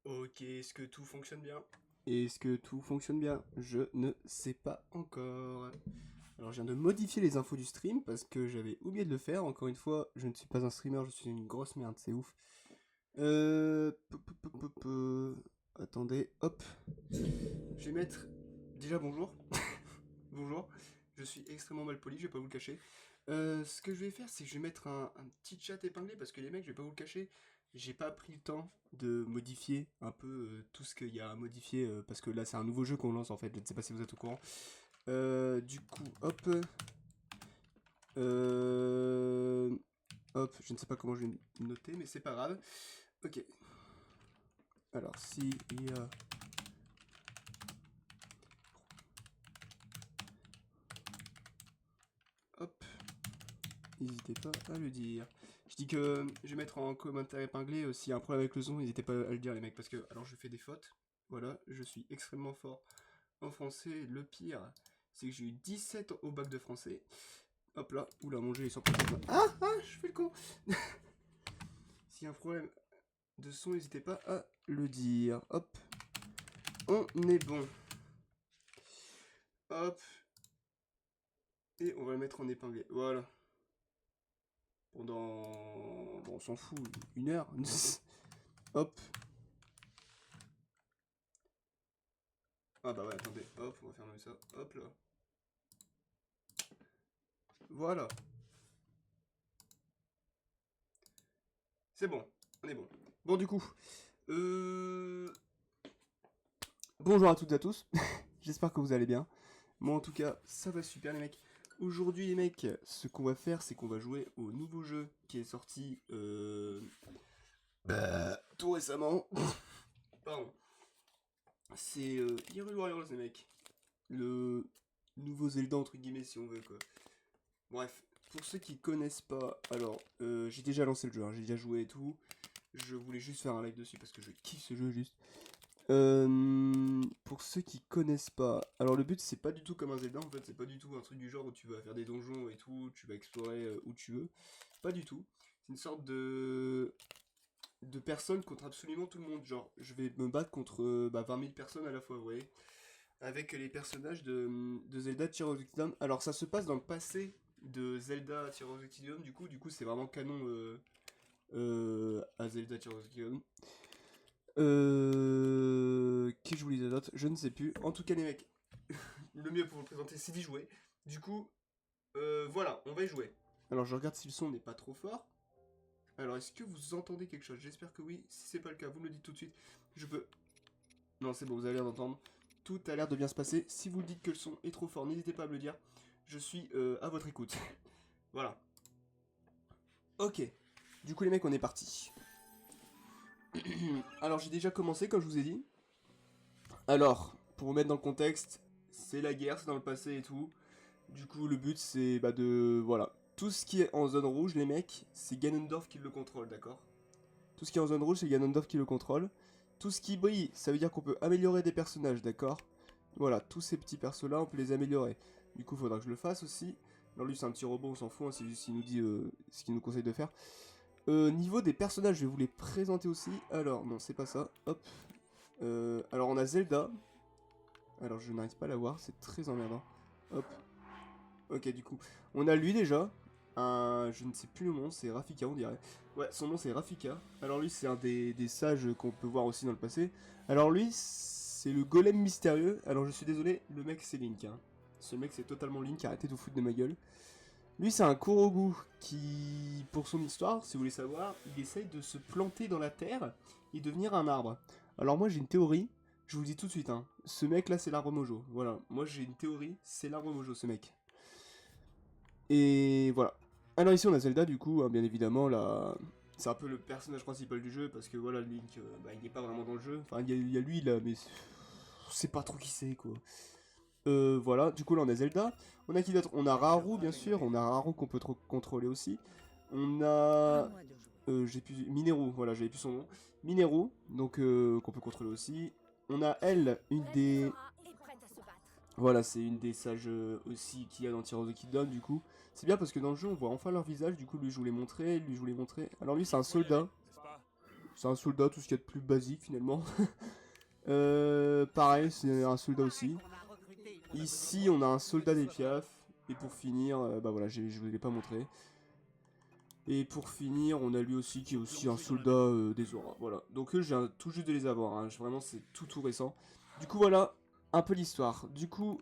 Ok, est-ce que tout fonctionne bien? Est-ce que tout fonctionne bien? Je ne sais pas encore. Alors je viens de modifier les infos du stream parce que j'avais oublié de le faire. Encore une fois, je ne suis pas un streamer, je suis une grosse merde, c'est ouf. Attendez, hop. Je vais mettre... Déjà bonjour. Bonjour. Je suis extrêmement mal poli, je vais pas vous le cacher. Ce que je vais faire, c'est que je vais mettre un petit chat épinglé parce que les mecs, je vais pas vous le cacher, j'ai pas pris le temps de modifier un peu tout ce qu'il y a à modifier parce que là, c'est un nouveau jeu qu'on lance en fait. Je ne sais pas si vous êtes au courant. Du coup, hop. Euh, Hop, je ne sais pas comment je vais noter, mais c'est pas grave. Ok. Alors, si il y a... Hop. N'hésitez pas à le dire. Je dis que je vais mettre en commentaire épinglé s'il y a un problème avec le son, n'hésitez pas à le dire les mecs, parce que alors je fais des fautes. Voilà, je suis extrêmement fort en français. Le pire, c'est que j'ai eu 17 au bac de français. Hop là, oula, mon jeu est 100%. Je fais le con. S'il y a un problème de son, n'hésitez pas à le dire. Hop, on est bon. Hop, et on va le mettre en épinglé. Voilà. Pendant... Bon, on s'en fout, 1 heure. Hop. Ah bah ouais, attendez, hop, on va fermer ça, hop là. Voilà, c'est bon, on est bon. Bon du coup, euh... bonjour à toutes et à tous, j'espère que vous allez bien. Moi en tout cas, ça va super les mecs. Aujourd'hui les mecs, ce qu'on va faire, c'est qu'on va jouer au nouveau jeu qui est sorti tout récemment. Pardon. C'est Hyrule Warriors les mecs. Le nouveau Zelda entre guillemets si on veut quoi. Bref, pour ceux qui connaissent pas, alors j'ai déjà lancé le jeu, hein, j'ai déjà joué et tout. Je voulais juste faire un live dessus parce que je kiffe ce jeu juste. Pour ceux qui connaissent pas, alors le but c'est pas du tout comme un Zelda en fait, c'est pas du tout un truc du genre où tu vas faire des donjons et tout, tu vas explorer où tu veux. Pas du tout. C'est une sorte de personnes contre absolument tout le monde. Genre, je vais me battre contre 20 000 personnes à la fois, vous voyez. Avec les personnages de Zelda Tears of the Kingdom. Alors ça se passe dans le passé de Zelda Tears of the Kingdom, du coup c'est vraiment canon à Zelda Tears of the Kingdom. Qui je vous lisais d'autres? Je ne sais plus. En tout cas les mecs, le mieux pour vous présenter c'est d'y jouer. Du coup, voilà, on va y jouer. Alors je regarde si le son n'est pas trop fort. Alors est-ce que vous entendez quelque chose? J'espère que oui. Si c'est pas le cas, vous me le dites tout de suite. Je peux... Non c'est bon, vous avez l'air d'entendre. Tout a l'air de bien se passer. Si vous dites que le son est trop fort, n'hésitez pas à me le dire. Je suis à votre écoute. Voilà. Ok. Du coup les mecs, on est parti. Alors j'ai déjà commencé comme je vous ai dit. Alors, pour vous mettre dans le contexte, c'est la guerre, c'est dans le passé et tout. Du coup le but c'est de... Voilà. Tout ce qui est en zone rouge les mecs, c'est Ganondorf qui le contrôle, d'accord? Tout ce qui est en zone rouge, c'est Ganondorf qui le contrôle. Tout ce qui brille, ça veut dire qu'on peut améliorer des personnages, d'accord? Voilà, tous ces petits persos-là, on peut les améliorer. Du coup, il faudra que je le fasse aussi. Alors lui, c'est un petit robot, on s'en fout, hein, c'est juste qu'il nous dit ce qu'il nous conseille de faire. Niveau des personnages, je vais vous les présenter aussi. Alors, non, c'est pas ça. Hop. Alors, on a Zelda. Alors, je n'arrive pas à la voir, c'est très emmerdant. Hop. Ok, du coup, on a lui déjà. Je ne sais plus le nom, c'est Rafika, on dirait. Ouais, son nom c'est Rafika. Alors lui, c'est un des sages qu'on peut voir aussi dans le passé. Alors lui, c'est le golem mystérieux. Alors je suis désolé, le mec c'est Link. Hein. Ce mec c'est totalement Link, arrêtez de vous foutre de ma gueule. Lui, c'est un Korogu qui, pour son histoire, si vous voulez savoir, il essaye de se planter dans la terre et devenir un arbre. Alors moi, j'ai une théorie, je vous le dis tout de suite, hein. Ce mec là, c'est l'arbre Mojo. Voilà, moi j'ai une théorie, c'est l'arbre Mojo, ce mec. Et voilà. Alors ici on a Zelda du coup, hein, bien évidemment, là... C'est un peu le personnage principal du jeu, parce que voilà, Link, il n'est pas vraiment dans le jeu. Enfin, il y a lui là, mais... C'est pas trop qui c'est, quoi. Voilà, du coup là on a Zelda. On a qui d'autre? On a Raru, bien sûr. On a Raru qu'on peut contrôler aussi. On a... j'ai plus... Mineru, voilà, j'avais plus son nom. Mineru, donc qu'on peut contrôler aussi. On a elle, une des... Voilà, c'est une des sages aussi qu'il y a dans Tears of the Kingdom, du coup. C'est bien parce que dans le jeu, on voit enfin leur visage, du coup, lui, je voulais montrer, lui, je voulais montrer. Alors lui, c'est un soldat. C'est un soldat, tout ce qu'il y a de plus basique finalement. Pareil, c'est un soldat aussi. Ici, on a un soldat des piafs. Et pour finir, bah voilà, je vous l'ai pas montré. Et pour finir, on a lui aussi qui est aussi un soldat des auras. Voilà. Donc eux, je viens tout juste de les avoir. Hein. Vraiment, c'est tout récent. Du coup, voilà un peu l'histoire. Du coup,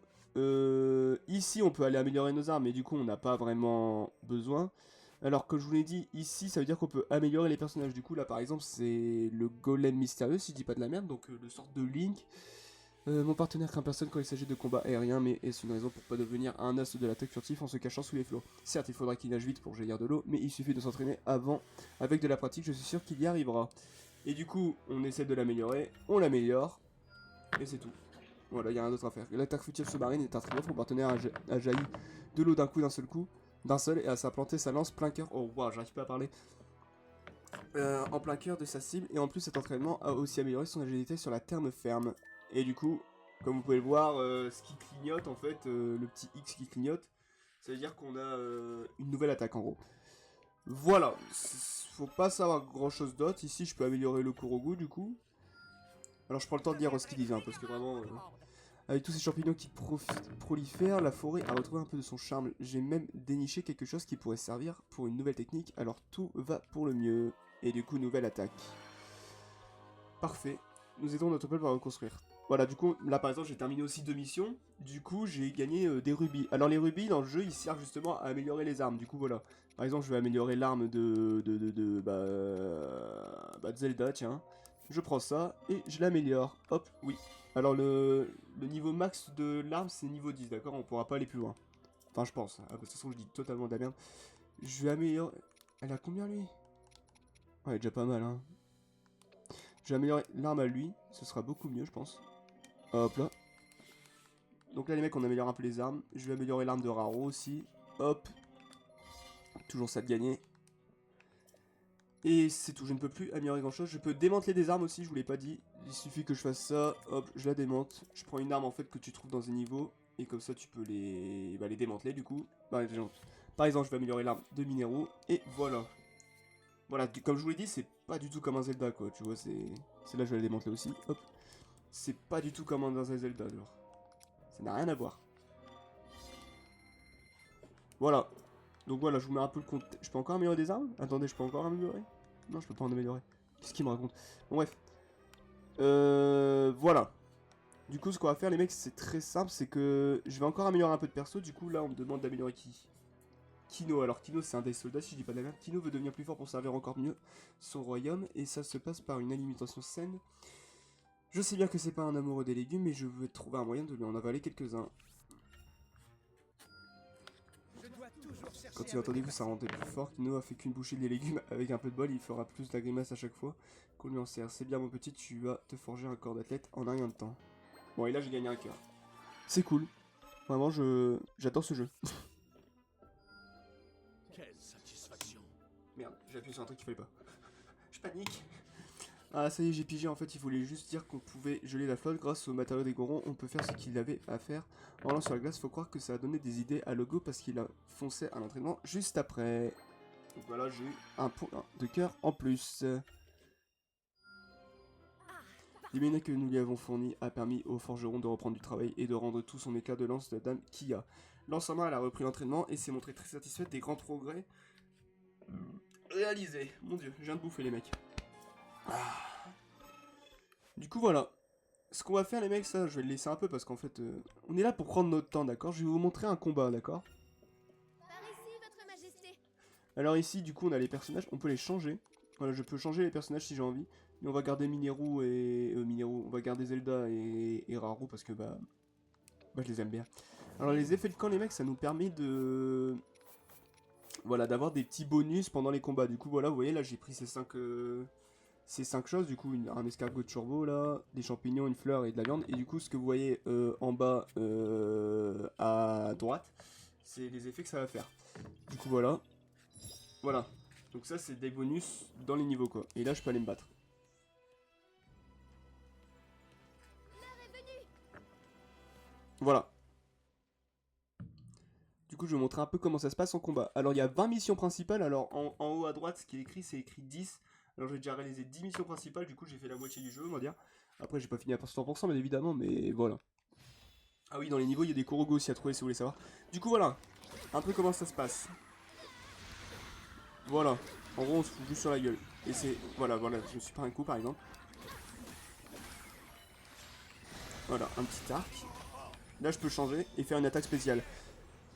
ici, on peut aller améliorer nos armes, mais du coup, on n'a pas vraiment besoin. Alors, comme je vous l'ai dit, ici, ça veut dire qu'on peut améliorer les personnages. Du coup, là, par exemple, c'est le golem mystérieux, si je dis pas de la merde, donc le sorte de Link. Mon partenaire craint personne quand il s'agit de combats aériens, mais est-ce une raison pour pas devenir un as de l'attaque furtif en se cachant sous les flots? Certes, il faudra qu'il nage vite pour jaillir de l'eau, mais il suffit de s'entraîner avant. Avec de la pratique, je suis sûr qu'il y arrivera. Et du coup, on essaie de l'améliorer, on l'améliore, et c'est tout. Voilà, il y a rien d'autre à faire. L'attaque furtive sous-marine est un triomphe, mon partenaire a jailli de l'eau d'un coup, d'un seul, et a planté sa lance plein cœur. Oh waouh, j'arrive pas à parler. En plein cœur de sa cible, et en plus cet entraînement a aussi amélioré son agilité sur la terre ferme. Et du coup, comme vous pouvez le voir, ce qui clignote en fait, le petit X qui clignote, ça veut dire qu'on a une nouvelle attaque en gros. Voilà, faut pas savoir grand chose d'autre. Ici, je peux améliorer le Kurogu du coup. Alors je prends le temps de dire ce qu'il disait, hein, parce que vraiment, avec tous ces champignons qui prolifèrent, la forêt a retrouvé un peu de son charme. J'ai même déniché quelque chose qui pourrait servir pour une nouvelle technique, alors tout va pour le mieux. Et du coup, nouvelle attaque. Parfait. Nous aidons notre peuple à reconstruire. Voilà, du coup, là par exemple, j'ai terminé aussi 2 missions. Du coup, j'ai gagné des rubis. Alors, les rubis dans le jeu, ils servent justement à améliorer les armes. Du coup, voilà. Par exemple, je vais améliorer l'arme de Zelda, tiens. Je prends ça et je l'améliore. Hop, oui. Alors, le niveau max de l'arme, c'est niveau 10, d'accord? On pourra pas aller plus loin. Enfin, je pense. Ah, de toute façon, je dis totalement de la merde. Je vais améliorer. Elle a combien, lui? Ouais, elle est déjà pas mal, hein. Je vais améliorer l'arme à lui. Ce sera beaucoup mieux, je pense. Hop là. Donc là les mecs on améliore un peu les armes. Je vais améliorer l'arme de Raro aussi. Hop. Toujours ça de gagner. Et c'est tout, je ne peux plus améliorer grand chose. Je peux démanteler des armes aussi, je vous l'ai pas dit. Il suffit que je fasse ça, hop, je la démonte. Je prends une arme en fait que tu trouves dans un niveau. Et comme ça tu peux les démanteler du coup. Par exemple je vais améliorer l'arme de minéraux. Et voilà. Voilà, comme je vous l'ai dit, c'est pas du tout comme un Zelda quoi. Tu vois, c'est là je vais la démanteler aussi. Hop. C'est pas du tout comme dans un Zelda alors. Ça n'a rien à voir. Voilà. Donc voilà, je vous mets un peu le compte. Je peux encore améliorer des armes? Attendez, je peux encore améliorer? Non, je peux pas en améliorer. Qu'est-ce qu'il me raconte? Bon, bref. Voilà. Du coup, ce qu'on va faire, les mecs, c'est très simple. C'est que je vais encore améliorer un peu de perso. Du coup, là, on me demande d'améliorer qui? Kino. Alors, Kino, c'est un des soldats, si je dis pas de la merde. Kino veut devenir plus fort pour servir encore mieux son royaume. Et ça se passe par une alimentation saine. Je sais bien que c'est pas un amoureux des légumes, mais je veux trouver un moyen de lui en avaler quelques-uns. Quand il a entendu que ça rendait plus fort, Kino a fait qu'une bouchée des légumes. Avec un peu de bol, il fera plus de la grimace à chaque fois qu'on lui en sert. C'est bien mon petit, tu vas te forger un corps d'athlète en un rien de temps. Bon, et là j'ai gagné un cœur. C'est cool. Vraiment, j'adore ce jeu. Quelle satisfaction. Merde, j'ai appuyé sur un truc qu'il fallait pas. Je panique. Ah, ça y est, j'ai pigé. En fait, il voulait juste dire qu'on pouvait geler la flotte. Grâce au matériau des Gorons, on peut faire ce qu'il avait à faire. En allant sur la glace, faut croire que ça a donné des idées à Logo parce qu'il a foncé à l'entraînement juste après. Donc voilà, j'ai eu un point de cœur en plus. Les mines que nous lui avons fournis a permis au forgeron de reprendre du travail et de rendre tout son éclat de lance de dame Kia. L'ensemble, elle a repris l'entraînement et s'est montrée très satisfaite des grands progrès réalisés. Mon dieu, je viens de bouffer les mecs. Ah. Du coup voilà. Ce qu'on va faire les mecs, ça je vais le laisser un peu parce qu'en fait on est là pour prendre notre temps, d'accord? Je vais vous montrer un combat, d'accord? Par ici, votre majesté. Alors ici du coup on a les personnages, on peut les changer. Voilà, je peux changer les personnages si j'ai envie. Mais on va garder Mineru et... on va garder Zelda et Raru parce que bah je les aime bien. Alors les effets de camp les mecs ça nous permet de... Voilà, d'avoir des petits bonus pendant les combats. Du coup voilà, vous voyez là j'ai pris ces 5 choses, du coup un escargot de turbo là, des champignons, une fleur et de la viande. Et du coup ce que vous voyez en bas à droite, c'est les effets que ça va faire. Du coup voilà. Voilà. Donc ça c'est des bonus dans les niveaux quoi. Et là je peux aller me battre. Voilà. Du coup je vais vous montrer un peu comment ça se passe en combat. Alors il y a 20 missions principales. Alors en haut à droite ce qui est écrit c'est écrit 10. Alors j'ai déjà réalisé 10 missions principales, du coup j'ai fait la moitié du jeu, on va dire. Après j'ai pas fini à 100% bien évidemment, mais voilà. Ah oui, dans les niveaux il y a des Korogos aussi à trouver si vous voulez savoir. Du coup voilà, un peu comment ça se passe. Voilà, en gros on se fout juste sur la gueule. Et c'est, voilà, je me suis pris un coup par exemple. Voilà, un petit arc. Là je peux changer et faire une attaque spéciale.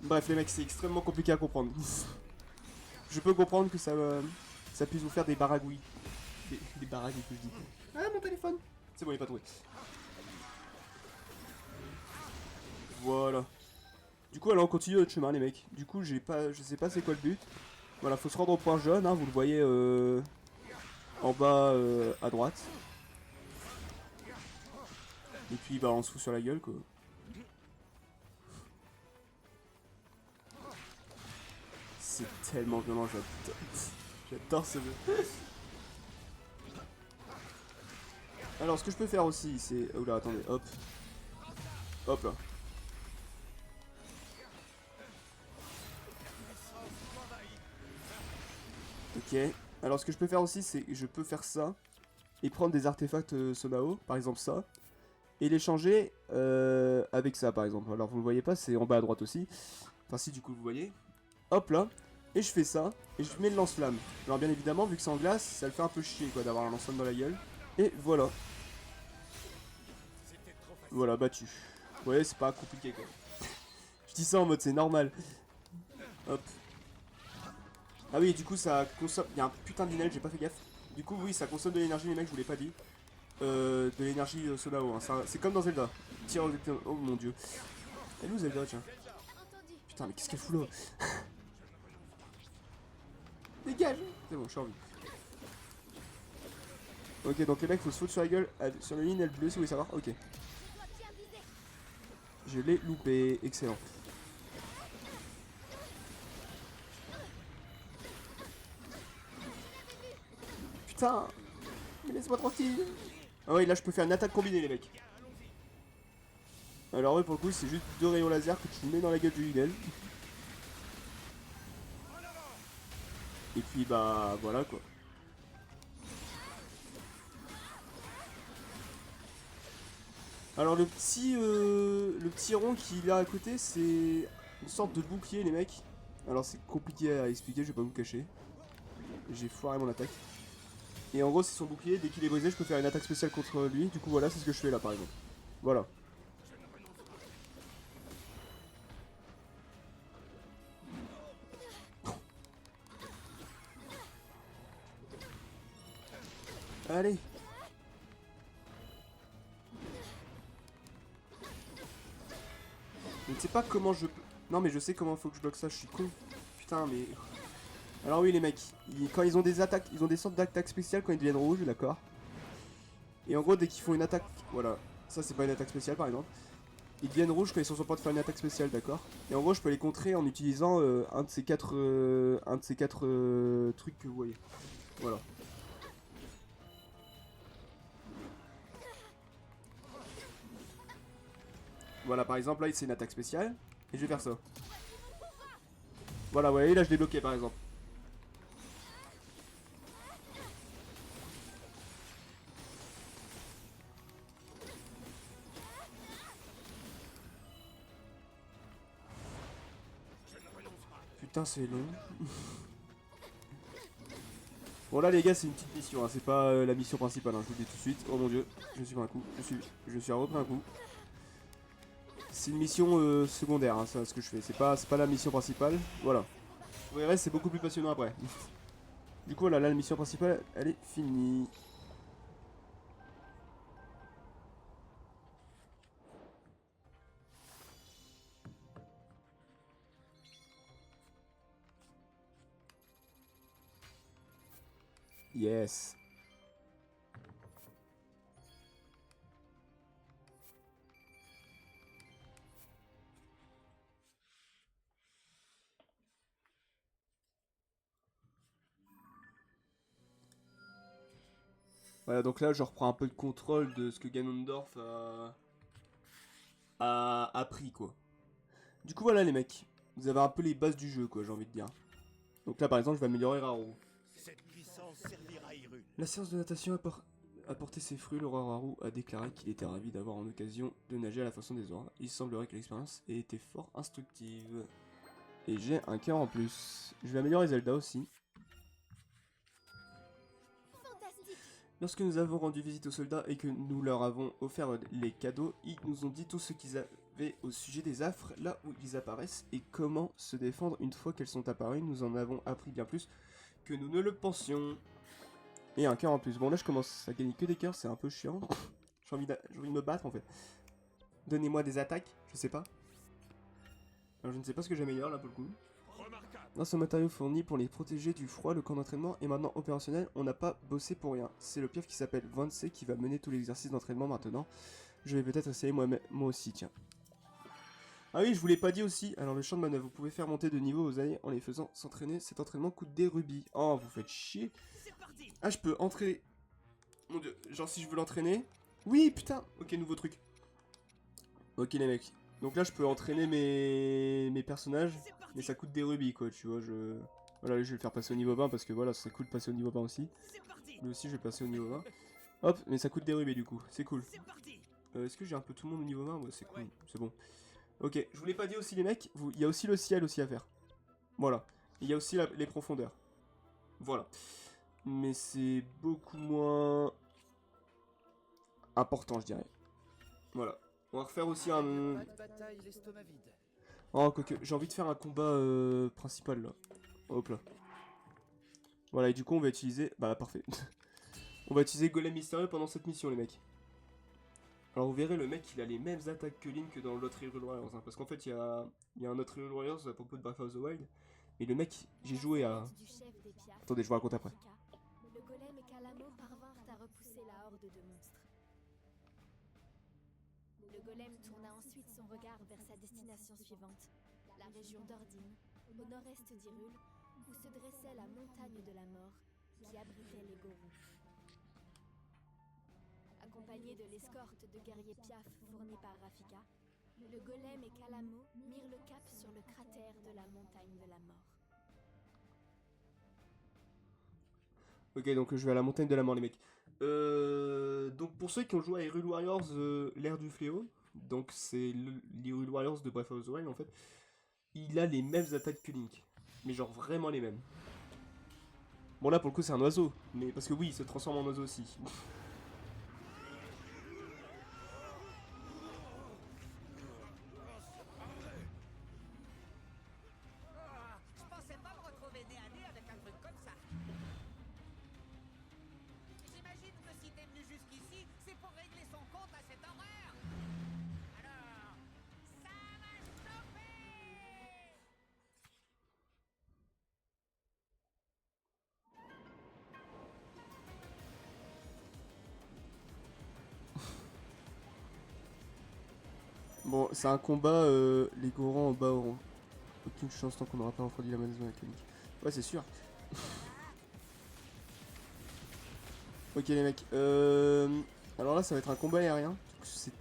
Bref les mecs, c'est extrêmement compliqué à comprendre. Je peux comprendre que ça puisse vous faire des baragouilles. Des baragouilles que je dis. Ah mon téléphone. C'est bon, il est pas trouvé. Voilà. Du coup alors on continue notre chemin les mecs. Du coup je sais pas c'est quoi le but. Voilà, faut se rendre au point jaune, hein, vous le voyez en bas à droite. Et puis bah on se fout sur la gueule quoi. C'est tellement violent, j'adore. J'adore ce jeu. Alors ce que je peux faire aussi c'est... Oula attendez, hop. Hop là. Ok. Alors ce que je peux faire aussi c'est que je peux faire ça. Et prendre des artefacts Somao, par exemple ça. Et les changer avec ça par exemple. Alors vous le voyez pas, c'est en bas à droite aussi. Enfin si du coup vous voyez. Hop là. Et je fais ça. Et je mets le lance-flamme. Alors bien évidemment vu que c'est en glace, ça le fait un peu chier quoi d'avoir un lance-flamme dans la gueule. Et voilà. Voilà, battu. Vous voyez, c'est pas compliqué quoi. Je dis ça en mode c'est normal. Hop. Ah oui, du coup ça consomme... Il y a un putain d'inel, j'ai pas fait gaffe. Du coup oui, ça consomme de l'énergie les mecs, je vous l'ai pas dit. De l'énergie Solao, hein. C'est comme dans Zelda. Tire au... Oh mon dieu. Elle est où Zelda, tiens. Putain, mais qu'est-ce qu'elle fout là? Dégage. C'est bon, je suis en vie. Ok, donc les mecs, faut se foutre sur la gueule sur la ligne L bleue si vous voulez savoir. Ok. Je l'ai loupé. Excellent. Putain. Mais laisse-moi tranquille. Ah ouais, là je peux faire une attaque combinée les mecs. Alors oui, pour le coup, c'est juste 2 rayons laser que tu mets dans la gueule du Lidl. Et puis bah voilà quoi. Alors le petit rond qu'il a à côté, c'est une sorte de bouclier les mecs. Alors c'est compliqué à expliquer, je vais pas vous cacher. J'ai foiré mon attaque. Et en gros c'est son bouclier, dès qu'il est brisé je peux faire une attaque spéciale contre lui. Du coup voilà, c'est ce que je fais là par exemple. Voilà. Allez. Je ne sais pas comment je peux... Non mais je sais comment faut que je bloque ça, je suis con. Putain mais... Alors oui les mecs, quand ils ont des attaques, ils ont des sortes d'attaques spéciales quand ils deviennent rouges, d'accord. Et en gros dès qu'ils font une attaque... Voilà, ça c'est pas une attaque spéciale par exemple. Ils deviennent rouges quand ils sont sur le point de faire une attaque spéciale, d'accord. Et en gros je peux les contrer en utilisant un de ces quatre trucs que vous voyez. Voilà. Voilà, par exemple, là, c'est une attaque spéciale. Et je vais faire ça. Voilà, ouais, et là, je l'ai bloqué, par exemple. Putain, c'est long. Bon, là, les gars, c'est une petite mission. Hein. C'est pas la mission principale, hein. Je vous le dis tout de suite. Oh mon dieu, je me suis pris un coup. Je suis repris un coup. C'est une mission secondaire, hein, ça, ce que je fais. C'est pas la mission principale. Voilà. Vous verrez, c'est beaucoup plus passionnant après. Du coup, là, la mission principale, elle est finie. Yes. Voilà, donc là, je reprends un peu le contrôle de ce que Ganondorf a appris, quoi. Du coup, voilà, les mecs. Vous avez un peu les bases du jeu, quoi, j'ai envie de dire. Donc là, par exemple, je vais améliorer Raro. Cette puissance servira à y d'Hyrule. La séance de natation a porté ses fruits. Le roi Haru a déclaré qu'il était ravi d'avoir en occasion de nager à la façon des auras. Il semblerait que l'expérience ait été fort instructive. Et j'ai un cœur en plus. Je vais améliorer Zelda aussi. Fantastique. Lorsque nous avons rendu visite aux soldats et que nous leur avons offert les cadeaux, ils nous ont dit tout ce qu'ils avaient au sujet des affres, là où ils apparaissent et comment se défendre une fois qu'elles sont apparues. Nous en avons appris bien plus que nous ne le pensions. Et un cœur en plus. Bon là je commence à gagner que des cœurs, c'est un peu chiant. J'ai envie de me battre en fait. Donnez-moi des attaques, je sais pas. Alors je ne sais pas ce que j'améliore là pour le coup. Remarquable. Grâce au matériau fourni pour les protéger du froid, le camp d'entraînement est maintenant opérationnel. On n'a pas bossé pour rien. C'est le piaf qui s'appelle Vance qui va mener tout l'exercice d'entraînement maintenant. Je vais peut-être essayer moi aussi, tiens. Ah oui, je vous l'ai pas dit aussi. Alors le champ de manœuvre, vous pouvez faire monter de niveau aux alliés en les faisant s'entraîner. Cet entraînement coûte des rubis. Oh, vous faites chier. Ah, je peux entraîner. Mon dieu, genre si je veux l'entraîner. Oui, putain. Ok, nouveau truc. Ok les mecs. Donc là, je peux entraîner mes personnages. Mais ça coûte des rubis, quoi, tu vois, Voilà, je vais le faire passer au niveau 20 parce que voilà, c'est cool de passer au niveau 20 aussi. Lui aussi, je vais passer au niveau 20. Hop, mais ça coûte des rubis du coup, c'est cool. Est-ce que j'ai un peu tout le monde au niveau 20? Ouais, c'est cool, c'est bon. Ok, je vous l'ai pas dit aussi les mecs, il y a aussi le ciel aussi à faire. Voilà. Il y a aussi les profondeurs. Voilà. Mais c'est beaucoup moins important, je dirais. Voilà. On va refaire aussi un... Oh, quoique, j'ai envie de faire un combat principal, là. Hop là. Voilà, et du coup, on va utiliser... Bah, parfait. On va utiliser Golem Mystérieux pendant cette mission, les mecs. Alors, vous verrez, le mec, il a les mêmes attaques que Link que dans l'autre Hyrule Warriors. Hein, parce qu'en fait, il y a un autre Hyrule Warriors à propos de Breath of the Wild. Mais le mec, j'ai joué à... Attendez, je vous raconte après. Le golem et Kalamo parvinrent à repousser la horde de monstres. Le golem tourna ensuite son regard vers sa destination suivante, la région d'Ordine, au nord-est d'Hyrule, où se dressait la montagne de la mort qui abritait les Gorons. Accompagné de l'escorte de guerriers piaf fournis par Rafika, le golem et Kalamo mirent le cap sur le cratère de la montagne de la mort. Ok, donc je vais à la montagne de la mort, les mecs. Donc pour ceux qui ont joué à Hyrule Warriors, l'ère du fléau, donc c'est l'Hyrule Warriors de Breath of the Wild en fait, il a les mêmes attaques que Link. Mais genre vraiment les mêmes. Bon là pour le coup c'est un oiseau, mais parce que oui il se transforme en oiseau aussi. Je pensais pas me retrouver nez à nez avec un truc comme ça. J'imagine que si t'es venu jusqu'ici, c'est pour régler son compte à cette horreur. Alors, ça va chauffer. Bon c'est un combat, les Gorons en bas auront aucune chance tant qu'on n'aura pas refroidi la maison avec Link. Ouais c'est sûr. Ok les mecs, alors là ça va être un combat aérien, c'est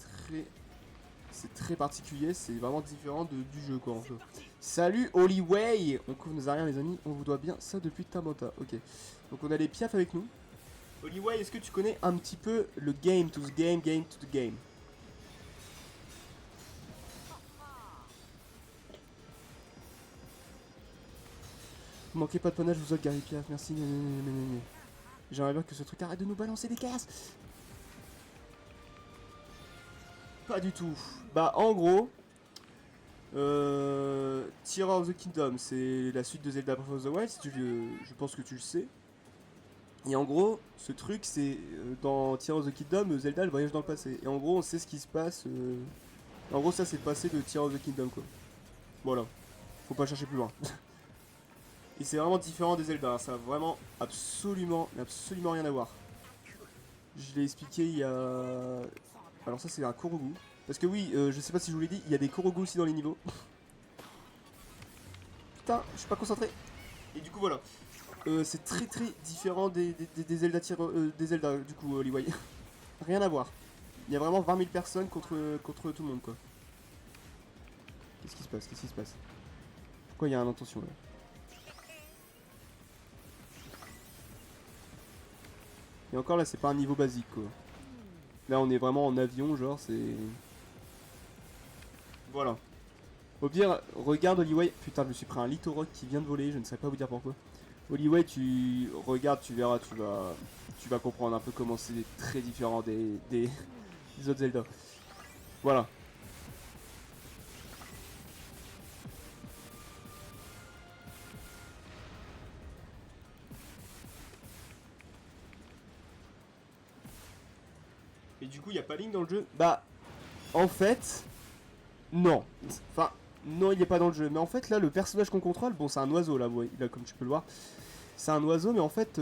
très particulier, c'est vraiment différent du jeu quoi en fait. Salut Hollyway, on couvre nos arrières les amis, on vous doit bien ça depuis Tamanta, ok. Donc on a les piafs avec nous. Hollyway, est-ce que tu connais un petit peu le game to the game, game to the game? Vous manquez pas de panache, vous autres Gary Piaf, merci. J'aimerais bien que ce truc arrête de nous balancer des cases. Pas du tout. Bah en gros, Tears of the Kingdom, c'est la suite de Zelda Breath of the Wild, si je pense que tu le sais. Et en gros, ce truc, c'est dans Tears of the Kingdom, Zelda elle voyage dans le passé. Et en gros, on sait ce qui se passe. En gros, ça c'est le passé de Tears of the Kingdom quoi. Voilà. Faut pas chercher plus loin. Et c'est vraiment différent des Zelda, hein. Ça a vraiment absolument rien à voir. Je l'ai expliqué il y a... Alors ça c'est un Korogu. Parce que oui, je sais pas si je vous l'ai dit, il y a des Korogu aussi dans les niveaux. Putain, je suis pas concentré. Et du coup voilà. C'est très différent des Zelda des Zelda du coup, Liwai. Rien à voir. Il y a vraiment 20 000 personnes contre tout le monde quoi. Qu'est-ce qui se passe? Qu'est-ce qui se passe? Pourquoi il y a une intention là? Et encore là, c'est pas un niveau basique quoi. Là, on est vraiment en avion, genre, c'est. Voilà. Au pire, regarde Hollyway. Putain, je me suis pris un Lithorock qui vient de voler, je ne sais pas vous dire pourquoi. Hollyway, tu regardes, tu verras, tu vas comprendre un peu comment c'est très différent des autres Zelda. Voilà. Et du coup, il n'y a pas Link dans le jeu? Bah, en fait, non. Enfin, non, il n'est pas dans le jeu. Mais en fait, là, le personnage qu'on contrôle, bon, c'est un oiseau, là, ouais, là, comme tu peux le voir. C'est un oiseau, mais en fait,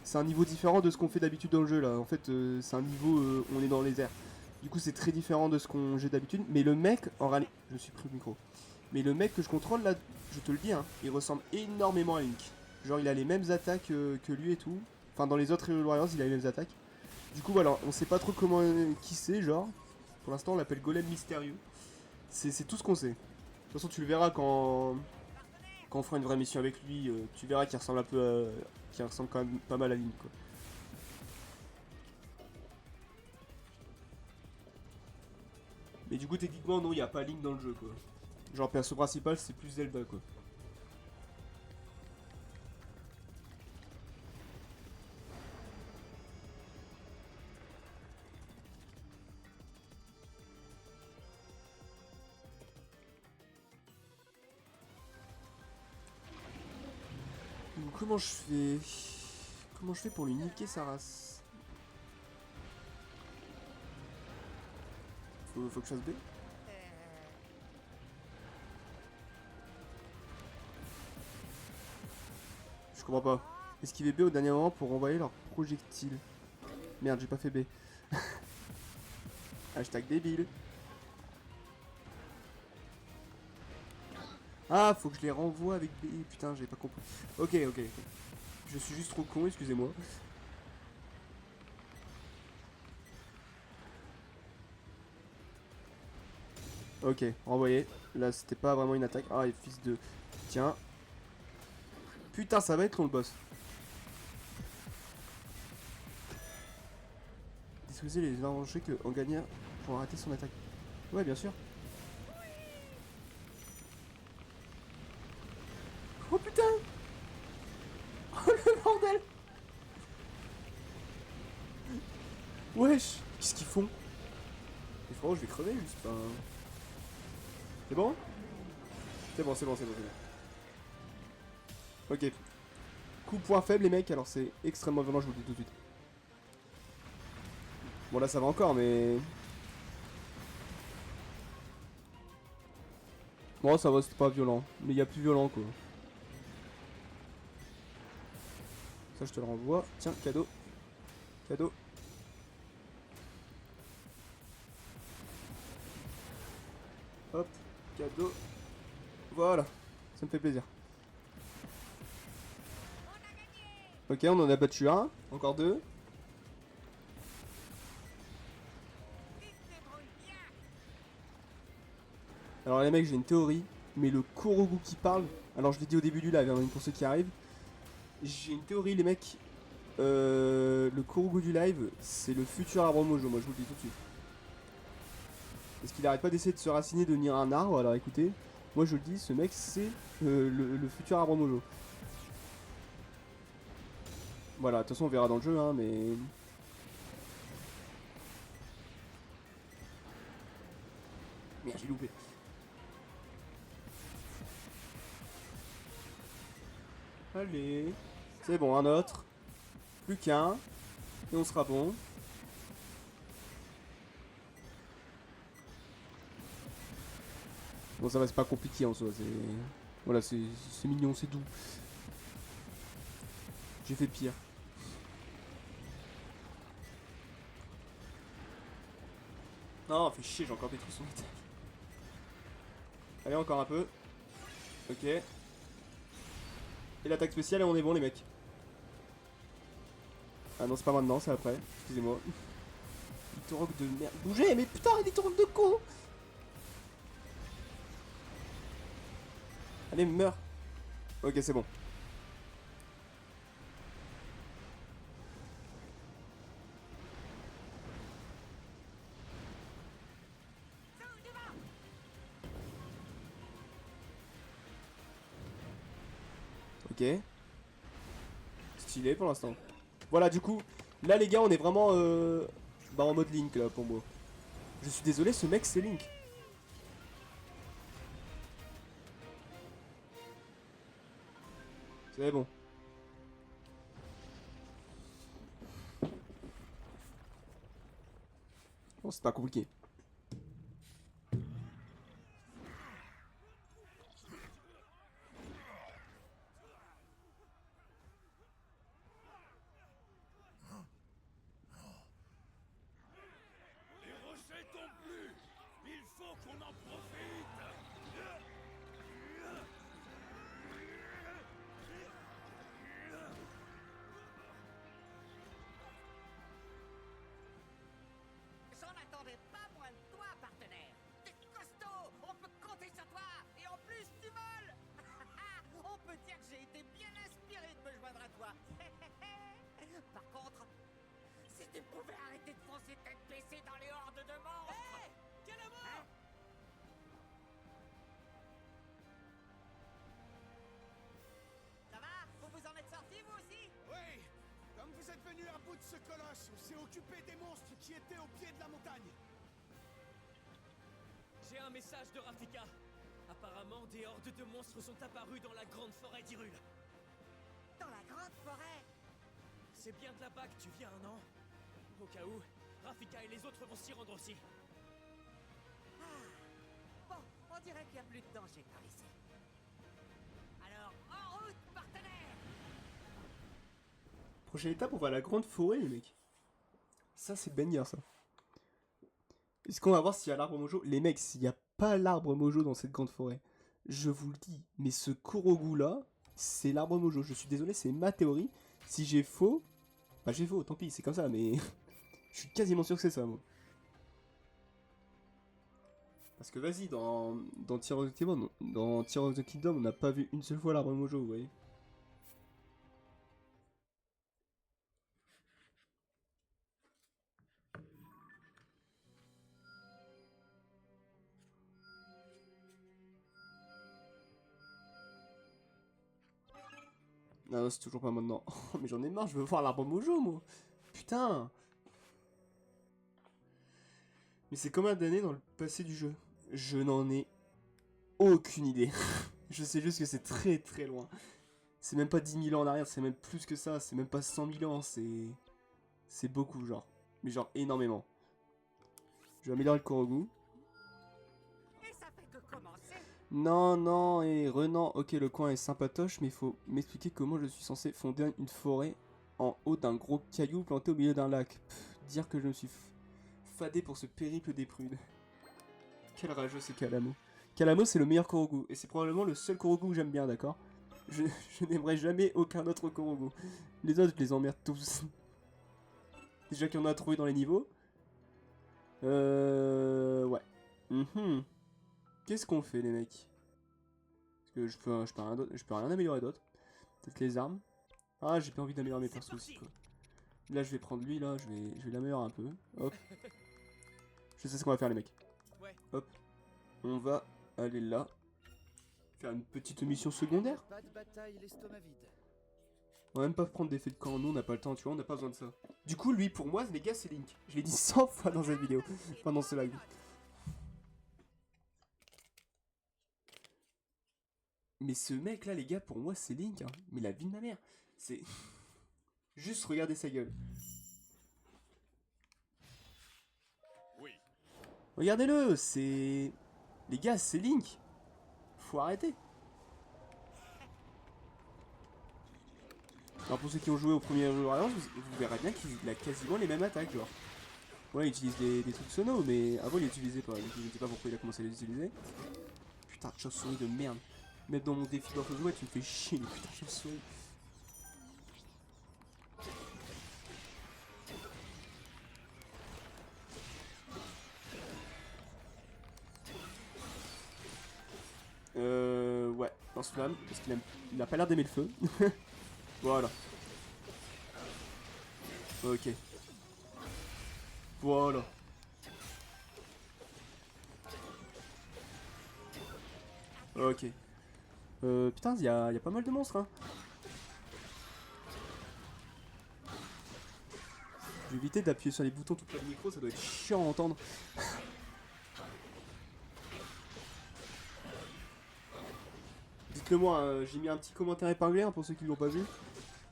c'est un niveau différent de ce qu'on fait d'habitude dans le jeu, là. En fait, c'est un niveau, on est dans les airs. Du coup, c'est très différent de ce qu'on j'ai d'habitude. Mais le mec, en réalité... Je me suis pris le micro. Mais le mec que je contrôle, là, je te le dis, hein, il ressemble énormément à Link. Genre, il a les mêmes attaques que lui et tout. Enfin, dans les autres Hyrule Warriors, il a les mêmes attaques. Du coup, voilà, on sait pas trop comment qui c'est, genre. Pour l'instant, on l'appelle Golem Mystérieux. C'est tout ce qu'on sait. De toute façon, tu le verras quand on fera une vraie mission avec lui. Tu verras qu'il ressemble un peu à... qu'il ressemble quand même pas mal à Link, quoi. Mais du coup, techniquement, non, il n'y a pas Link dans le jeu, quoi. Genre, perso principal, c'est plus Zelda, quoi. Donc, comment je fais? Comment je fais pour lui niquer sa race? Faut que je fasse B? Je comprends pas. Esquiver B au dernier moment pour envoyer leur projectile. Merde, j'ai pas fait B. Hashtag débile. Ah, faut que je les renvoie avec B. Putain, j'ai pas compris. Ok. Je suis juste trop con, excusez-moi. Ok, renvoyé. Là, c'était pas vraiment une attaque. Ah, et fils de... Tiens. Putain, ça va être long le boss. Détruisez les dangers que en gagnant pour arrêter son attaque. Ouais, bien sûr. Oh putain! Oh le bordel! Wesh! Qu'est-ce qu'ils font? Et frérot, je vais crever juste. Enfin... C'est bon? C'est bon. Ok. Coup point faible les mecs, alors c'est extrêmement violent, je vous le dis tout de suite. Bon là ça va encore mais... Bon ça va, c'était pas violent, mais il y a plus violent quoi. Ça je te le renvoie. Tiens, cadeau. Cadeau. Hop, cadeau. Voilà, ça me fait plaisir. Ok, on en a battu un, encore deux. Alors les mecs, j'ai une théorie, mais le Korogu qui parle, alors je l'ai dit au début du live, hein, pour ceux qui arrivent, j'ai une théorie les mecs, le Korogu du live, c'est le futur arbre mojo, moi je vous le dis tout de suite. Parce qu'il arrête pas d'essayer de se raciner, de devenir un arbre, alors écoutez, moi je le dis, ce mec c'est le futur arbre mojo. Voilà, de toute façon on verra dans le jeu, hein, mais... Merde, j'ai loupé. Allez, c'est bon, un autre. Plus qu'un. Et on sera bon. Bon, ça va, c'est pas compliqué en soi. C'est... Voilà, c'est mignon, c'est doux. J'ai fait pire. Non, fait chier, j'ai encore détruit son attaque. Allez, encore un peu. Ok. Et l'attaque spéciale et on est bon les mecs. Ah non, c'est pas maintenant, c'est après. Excusez-moi. Lithorock de merde. Bougez, mais putain, Lithorock de con. Allez, meurs. Ok, c'est bon. Ok. Stylé pour l'instant. Voilà, du coup, là les gars, on est vraiment bah, en mode Link là pour moi. Je suis désolé, ce mec c'est Link. C'est bon. Bon, c'est pas compliqué. Les rochers tombent plus. Il faut qu'on en profite. J'en attendais pas moins de toi, partenaire. T'es costaud, on peut compter sur toi. Et en plus, tu voles. On peut dire que j'ai été bien inspiré de me joindre à toi. Par contre, si tu pouvais arrêter de foncer tête baissée dans les hordes de monstres. Hé, quel amour! Ça va? Vous vous en êtes sortis, vous aussi? Oui, comme vous êtes venu à bout de ce colosse, on s'est occupé des monstres qui étaient au pied de la montagne. J'ai un message de Rafika. Apparemment, des hordes de monstres sont apparus dans la grande forêt d'Hyrule. Dans la grande forêt? C'est bien de là-bas que tu viens, non? Au cas où, Rafika et les autres vont s'y rendre aussi. Bon, on dirait qu'il n'y a plus de danger par ici. Alors, en route, partenaire! Prochaine étape, on va à la grande forêt, les mecs. Ça, c'est bagnard, ça. Est-ce qu'on va voir s'il y a l'arbre mojo? Les mecs, s'il n'y a pas l'arbre mojo dans cette grande forêt, je vous le dis, mais ce Korogu là, c'est l'arbre mojo. Je suis désolé, c'est ma théorie. Si j'ai faux, bah j'ai faux, tant pis, c'est comme ça, mais je suis quasiment sûr que c'est ça, moi. Parce que vas-y, dans Tears of the Kingdom, on n'a pas vu une seule fois l'arbre mojo, vous voyez. Non, c'est toujours pas maintenant. Oh, mais j'en ai marre, je veux voir l'arbre mojo, moi. Putain. Mais c'est combien d'années dans le passé du jeu? Je n'en ai aucune idée. Je sais juste que c'est très très loin. C'est même pas 10 000 ans en arrière, c'est même plus que ça. C'est même pas 100 000 ans, c'est... C'est beaucoup, genre. Mais genre énormément. Je vais améliorer le Korogu. Et ça fait que commencer. Non, non, et Renan, ok, le coin est sympatoche, mais il faut m'expliquer comment je suis censé fonder une forêt en haut d'un gros caillou planté au milieu d'un lac. Pff, dire que je me suis fadé pour ce périple des prudes. Quel rageux c'est Kalamo. Kalamo, c'est le meilleur Korogu, et c'est probablement le seul Korogu que j'aime bien, d'accord? Je n'aimerais jamais aucun autre Korogu. Les autres, je les emmerde tous. Déjà qu'il y en a trouvé dans les niveaux. Ouais. Qu'est-ce qu'on fait, les mecs? Parce que je peux rien améliorer d'autre. Peut-être les armes. Ah, j'ai pas envie d'améliorer mes persos aussi, quoi. Là, je vais prendre lui, là, je vais l'améliorer un peu. Hop. Je sais ce qu'on va faire, les mecs. Ouais. Hop. On va aller là. Faire une petite mission secondaire. Pas de bataille, l'estomac vide. On va même pas prendre des faits de camp, nous on n'a pas le temps, tu vois, on n'a pas besoin de ça. Du coup, lui, pour moi, les gars, c'est Link. Je l'ai dit 100 fois dans cette vidéo. Enfin, dans ce live. Mais ce mec là, les gars, pour moi, c'est Link. Hein. Mais la vie de ma mère. C'est... Juste regardez sa gueule. Oui. Regardez-le, c'est... Les gars, c'est Link. Faut arrêter. Alors pour ceux qui ont joué au premier jeu Alliance, vous verrez bien qu'il a quasiment les mêmes attaques, genre. Ouais, il utilise des trucs sonos, mais avant il les utilisait pas. Je ne sais pas pourquoi il a commencé à les utiliser. Putain de chauve-souris de merde. Même dans mon défi d'orthojouet, tu me fais chier, les putains de chauve-souris. Ouais, lance-flamme, parce qu'il a pas l'air d'aimer le feu. Voilà. Ok. Voilà. Ok. Putain, il y a pas mal de monstres, hein. Je vais éviter d'appuyer sur les boutons tout près du micro, ça doit être chiant à entendre. Dites-le moi, hein, j'ai mis un petit commentaire épinglé hein, pour ceux qui l'ont pas vu.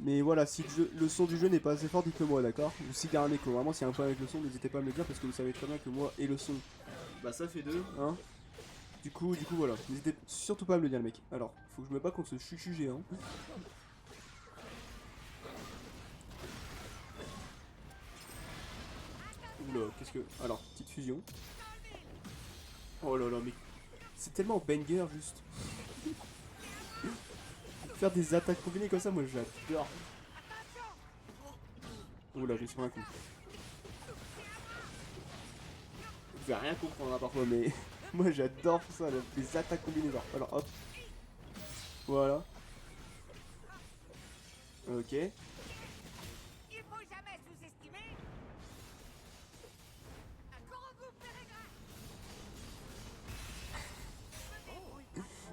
Mais voilà, si le son du jeu n'est pas assez fort, dites-le moi, d'accord? Ou s'il y a un écho, vraiment s'il y a un problème avec le son, n'hésitez pas à me le dire parce que vous savez très bien que moi et le son, bah ça fait deux, hein. Du coup voilà, n'hésitez surtout pas à me le dire, le mec. Alors, faut que je me bats contre ce chuchu géant. Oula, qu'est-ce que... Alors, petite fusion. Oh là là, mais... C'est tellement banger, juste. Faire des attaques combinées comme ça, moi j'adore. Oula, je me suis pris un coup. Je vais rien comprendre hein, parfois, mais... moi j'adore ça, là, des attaques combinées, genre. Alors, hop. Voilà. Ok. Il faut jamais sous-estimer un Korogu pérégrin.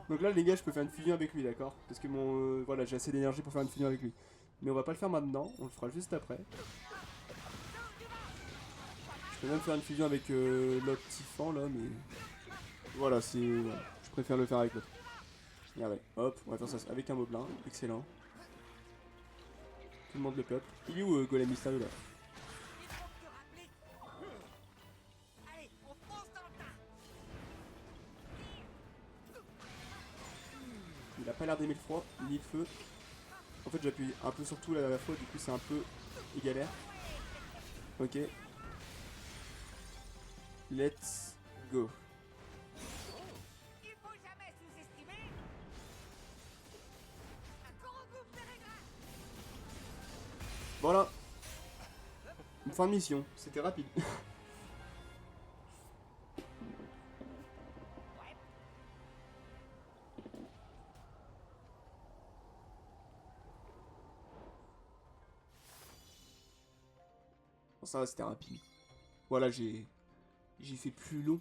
Donc là les gars je peux faire une fusion avec lui d'accord. Parce que mon voilà j'ai assez d'énergie pour faire une fusion avec lui. Mais on va pas le faire maintenant, on le fera juste après. Je peux même faire une fusion avec l'autre Tiffan là mais... Voilà c'est... voilà. Je préfère le faire avec l'autre. Regardez, hop, on va faire ça avec un moblin, excellent. Tout le monde le peuple. Il est où Golem Mystérieux là? Il faut te rappeler. Allez, on fonce dans le tas. Il a pas l'air d'aimer le froid, ni le feu. En fait j'appuie un peu sur tout à la fois, du coup c'est un peu galère. Ok. Let's go. Il faut jamais sous-estimer un Korogu pérégrin. Voilà. Une fin de mission, c'était rapide. Bon, ça va, c'était rapide. Voilà, j'ai fait plus long.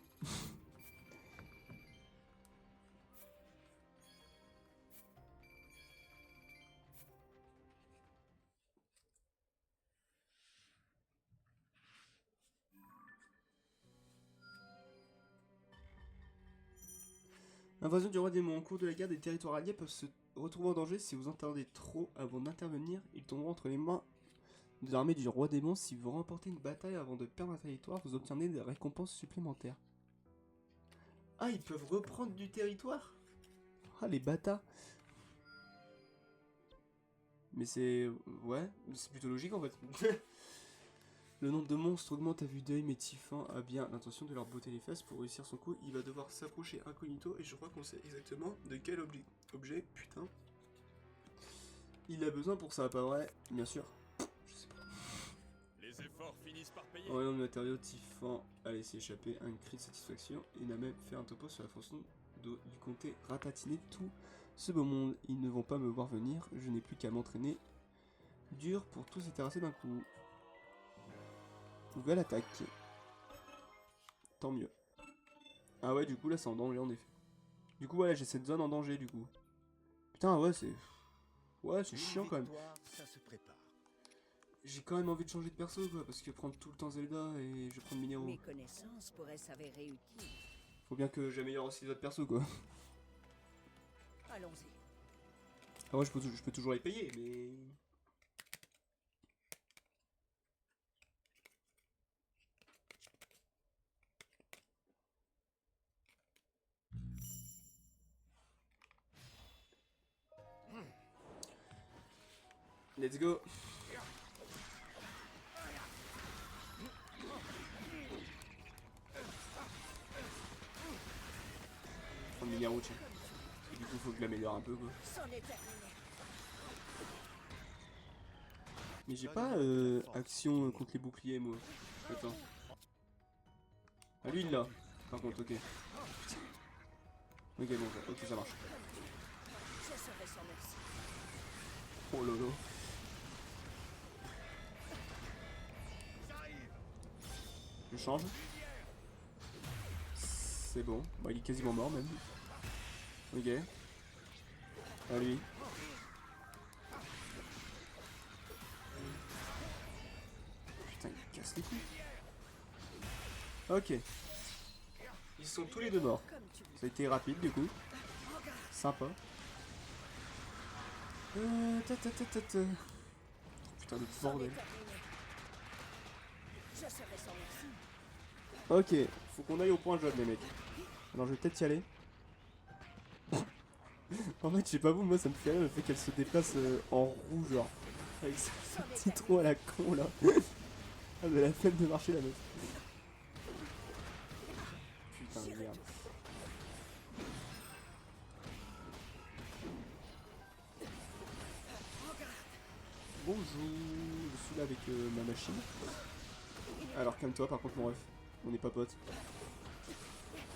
Invasion du roi démon. En cours de la guerre, des territoires alliés peuvent se retrouver en danger si vous entendez trop avant d'intervenir. Ils tomberont entre les mains de l'armée du roi démon. Si vous remportez une bataille avant de perdre un territoire, vous obtiendrez des récompenses supplémentaires. Ah, ils peuvent reprendre du territoire? Ah, les bâtards. Mais c'est... ouais, c'est plutôt logique en fait. Le nombre de monstres augmente à vue d'œil, mais Tiffan a bien l'intention de leur botter les fesses. Pour réussir son coup, il va devoir s'approcher incognito, et je crois qu'on sait exactement de quel objet, putain. Il a besoin pour ça, pas vrai? Bien sûr. Je sais pas. Les efforts finissent par payer. En rayon de matériaux, Tiffan a laissé échapper un cri de satisfaction, et il a même fait un topo sur la façon du comté ratatiner tout ce beau monde. Ils ne vont pas me voir venir, je n'ai plus qu'à m'entraîner dur pour tous se terrasser d'un coup. Nouvelle attaque. Tant mieux. Ah ouais, du coup là c'est en danger en effet. Du coup voilà, j'ai cette zone en danger du coup. Putain ouais c'est... ouais c'est chiant quand même. Ça se prépare. J'ai quand même envie de changer de perso quoi, parce que prendre tout le temps Zelda et je vais prendre Minero. Mes connaissances pourraient s'avérer utiles. Faut bien que j'améliore aussi les autres persos quoi. Allons-y. Ah ouais je peux toujours les payer mais... Let's go. Prendre Minero tiens. Et du coup faut que je l'améliore un peu quoi. C'en est terminé. Mais j'ai pas action contre les boucliers moi. Attends. Ah lui il l'a. Par contre ok. Ok bon ok ça marche. Je serai sans merci. Oh lolo. Je change. C'est bon. Bah, il est quasiment mort même. Ok. À lui. Putain, casse les couilles. Ok. Ils sont tous les deux morts. Comme tu veux. Ça a été rapide du coup. Sympa. Ta, ta, ta, ta, ta. Putain, le C'en est bordel. terminé. Je serai sans merci. Ok, faut qu'on aille au point jaune, les mecs. Alors, je vais peut-être y aller. En fait, je sais pas vous, moi ça me fait rire le fait qu'elle se déplace en roue, genre. Avec sa petit trou à la con là. Elle a la flemme de marcher la meuf. Putain de merde. Bonjour, je suis là avec ma machine. Alors calme-toi par contre mon ref, on n'est pas potes.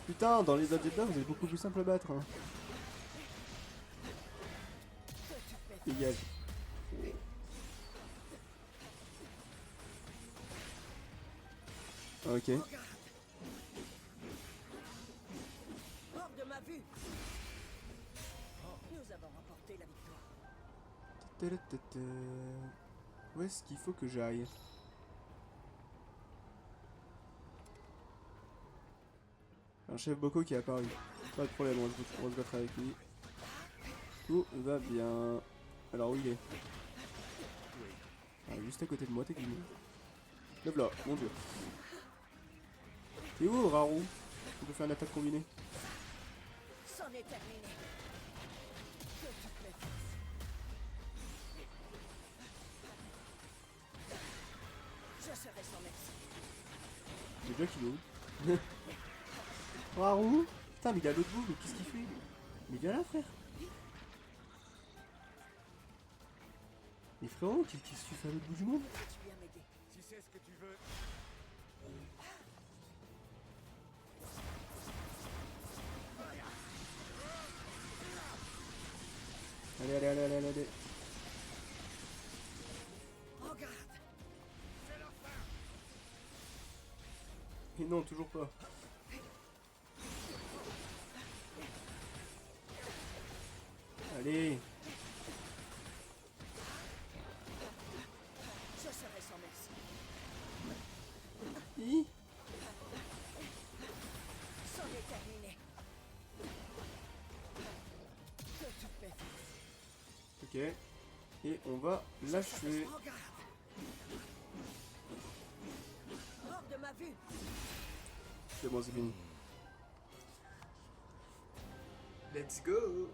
Putain, dans les Agenda vous êtes beaucoup plus simple à battre. Hein. Dégage. Ok. Hors de ma vue. Nous avons remporté la victoire. Ta-ta-ta-ta. Où est-ce qu'il faut que j'aille? Un chef Boko qui est apparu. Pas de problème, on va se battre avec lui. Tout va bien. Alors où il est? Ah, juste à côté de moi, techniquement. Hop là, mon dieu. T'es où, Raru? On peut faire une attaque combinée. C'en est terminé. Que toutes mes forces. Je serai sans merci. J'ai déjà qu'il est où? Raru? Putain, mais il est à l'autre bout, mais qu'est-ce qu'il fait? Mais viens là, frère. Mais frérot, qu'est-ce que tu fais à l'autre bout du monde? Tu viens m'aider. Si c'est ce que tu veux. Allez, allez, allez, allez, allez. Regarde. Et non, toujours pas. Allez. Je serai sans merci. Hi. C'en est terminé. Que toutes mes forces. Ok. Et on va l'achever. Regarde. Hors de ma vue. C'est bon, c'est fini. Let's go.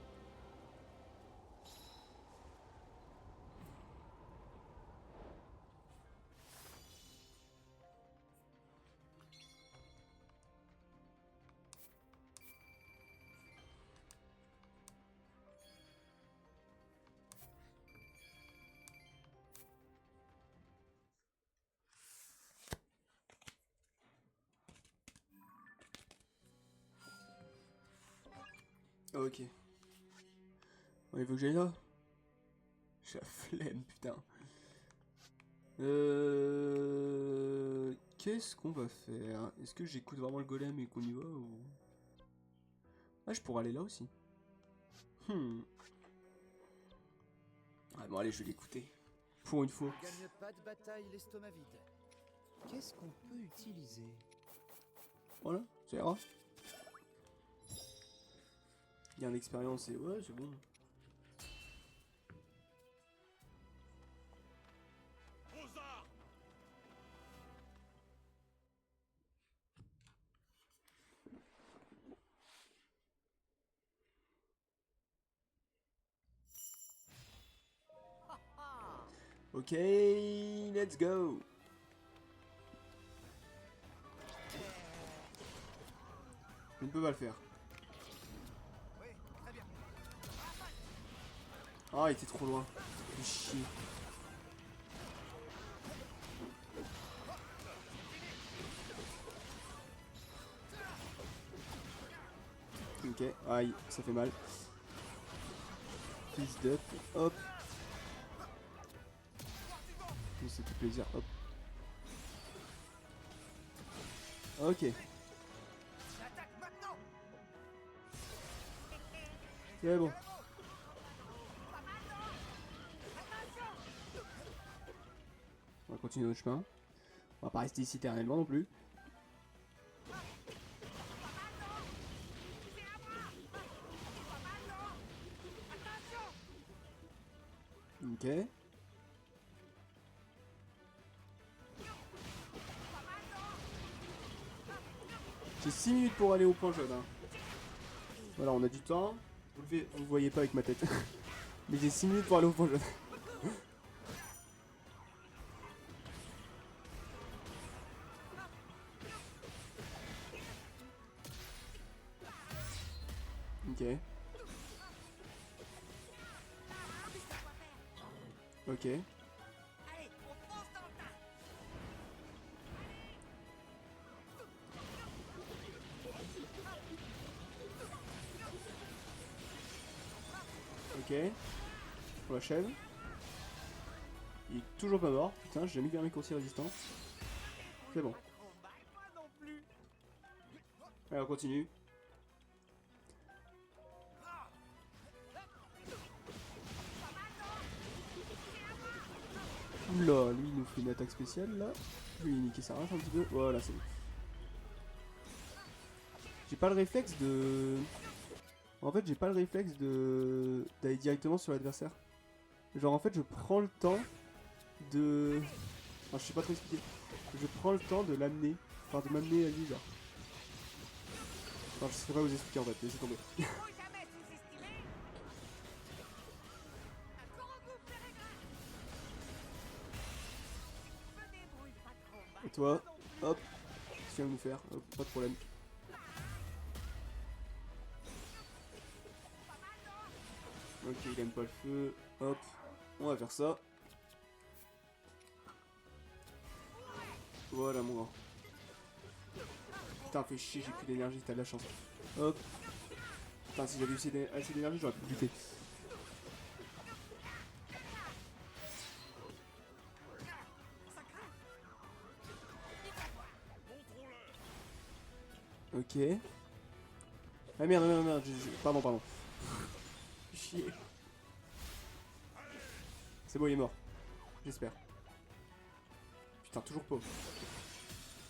Ok. Bon, il faut que j'aille là. J'ai la flemme, putain. Qu'est-ce qu'on va faire? Est-ce que j'écoute vraiment le golem et qu'on y va ou... Ah, je pourrais aller là aussi. Ah bon, allez, je vais l'écouter. Pour une fois. Gagne pas de bataille l'estomac vide. Qu'est-ce qu'on peut utiliser? Voilà, ça ira. Il y a une expérience et ouais, c'est bon. Aux armes! Ok, let's go. Je ne peux pas le faire. Oui, très bien. Ah, il était trop loin. Fais chier. Ok, aïe, ça fait mal. Fils d'up, hop. Ça fait plaisir, hop. Ok. J'attaque maintenant. C'est bon. On va continuer notre chemin. On va pas rester ici éternellement non plus. Ok. J'ai 6 minutes pour aller au point jaune. Hein. Voilà, on a du temps. Vous voyez pas avec ma tête. Mais j'ai 6 minutes pour aller au point jaune. Ok. Ok. Allez, on fonce dans le tas. Ok. On l'achève. Il est toujours pas mort. Putain, j'ai jamais vu un mec aussi résistant. C'est bon. Trop mal, moi non plus. Allez, on continue. Oula, lui il nous fait une attaque spéciale là. Lui il niquer sa race un petit peu. Voilà, c'est bon. J'ai pas le réflexe de... En fait, j'ai pas le réflexe de... d'aller directement sur l'adversaire. Genre en fait, je prends le temps de... Enfin, je sais pas trop expliquer. Je prends le temps de l'amener. Enfin, de m'amener à lui, genre. Enfin, je sais pas vous expliquer en fait, laissez tomber. Faut jamais sous-estimer. Un gros coup pérégrin. Me débrouille pas trop mal. Et toi, hop. Qu'est-ce qu'il va nous faire? Hop, pas de problème. Ok, il aime pas le feu. Hop, on va faire ça. Voilà mon grand. Putain, fais chier, j'ai plus d'énergie, t'as de la chance. Hop. Putain, si j'avais eu assez d'énergie, j'aurais pu buter. Ok. Ah merde, merde, merde, pardon, pardon. Chier. C'est bon, il est mort. J'espère. Putain, toujours pas.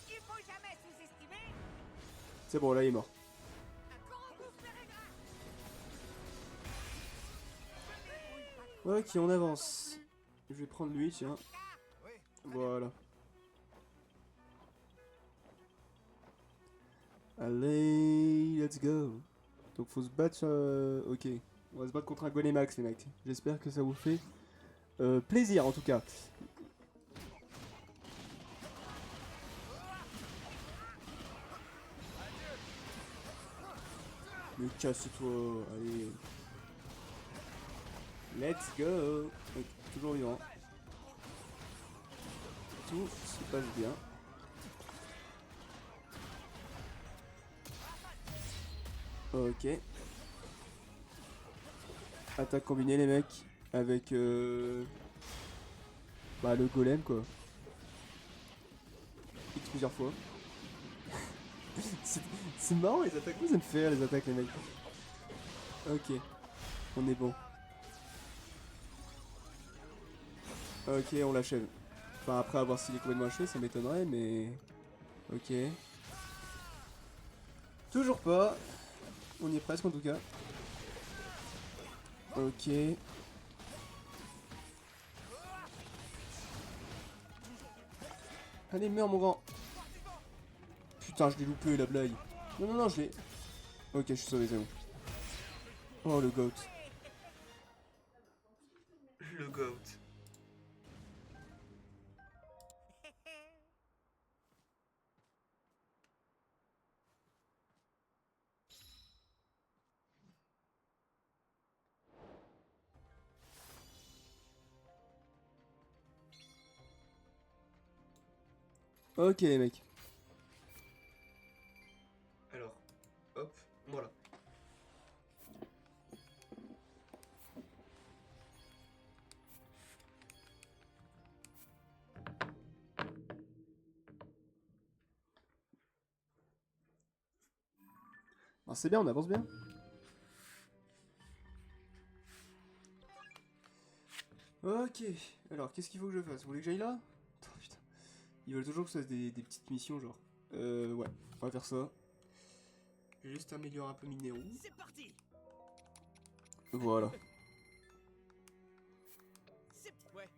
Il faut jamais sous-estimer. C'est bon, là il est mort. Un gros coup pérégrin. Ok, on avance. Je vais prendre lui, tiens. Voilà. Allez, let's go. Donc faut se battre sur... Ok, on va se battre contre un Golemax les mecs. J'espère que ça vous fait plaisir en tout cas. Mais casse-toi, allez. Let's go. Ok, toujours vivant. Tout se passe bien. Ok. Attaque combinée les mecs. Avec bah, le golem quoi. X plusieurs fois. C'est marrant les attaques, vous ça me fait rire les attaques les mecs. Ok. On est bon. Ok, on l'achève. Enfin après avoir s'il est complètement achevé, ça m'étonnerait mais... Ok. Toujours pas. On y est presque en tout cas. Ok. Allez, meurs mon grand. Putain, je l'ai loupé la blague. Non, non, non, je l'ai... Ok, je suis sauvé, c'est bon. Oh, le goat. Le goat. Ok les mecs. Alors, hop, voilà. Ah, c'est bien, on avance bien. Ok, alors qu'est-ce qu'il faut que je fasse? Vous voulez que j'aille là? Oh, putain. Ils veulent toujours que ça fasse des petites missions, genre. Ouais, on va faire ça. Je vais juste améliorer un peu Minéraux. C'est parti. Voilà. C'est... Ouais.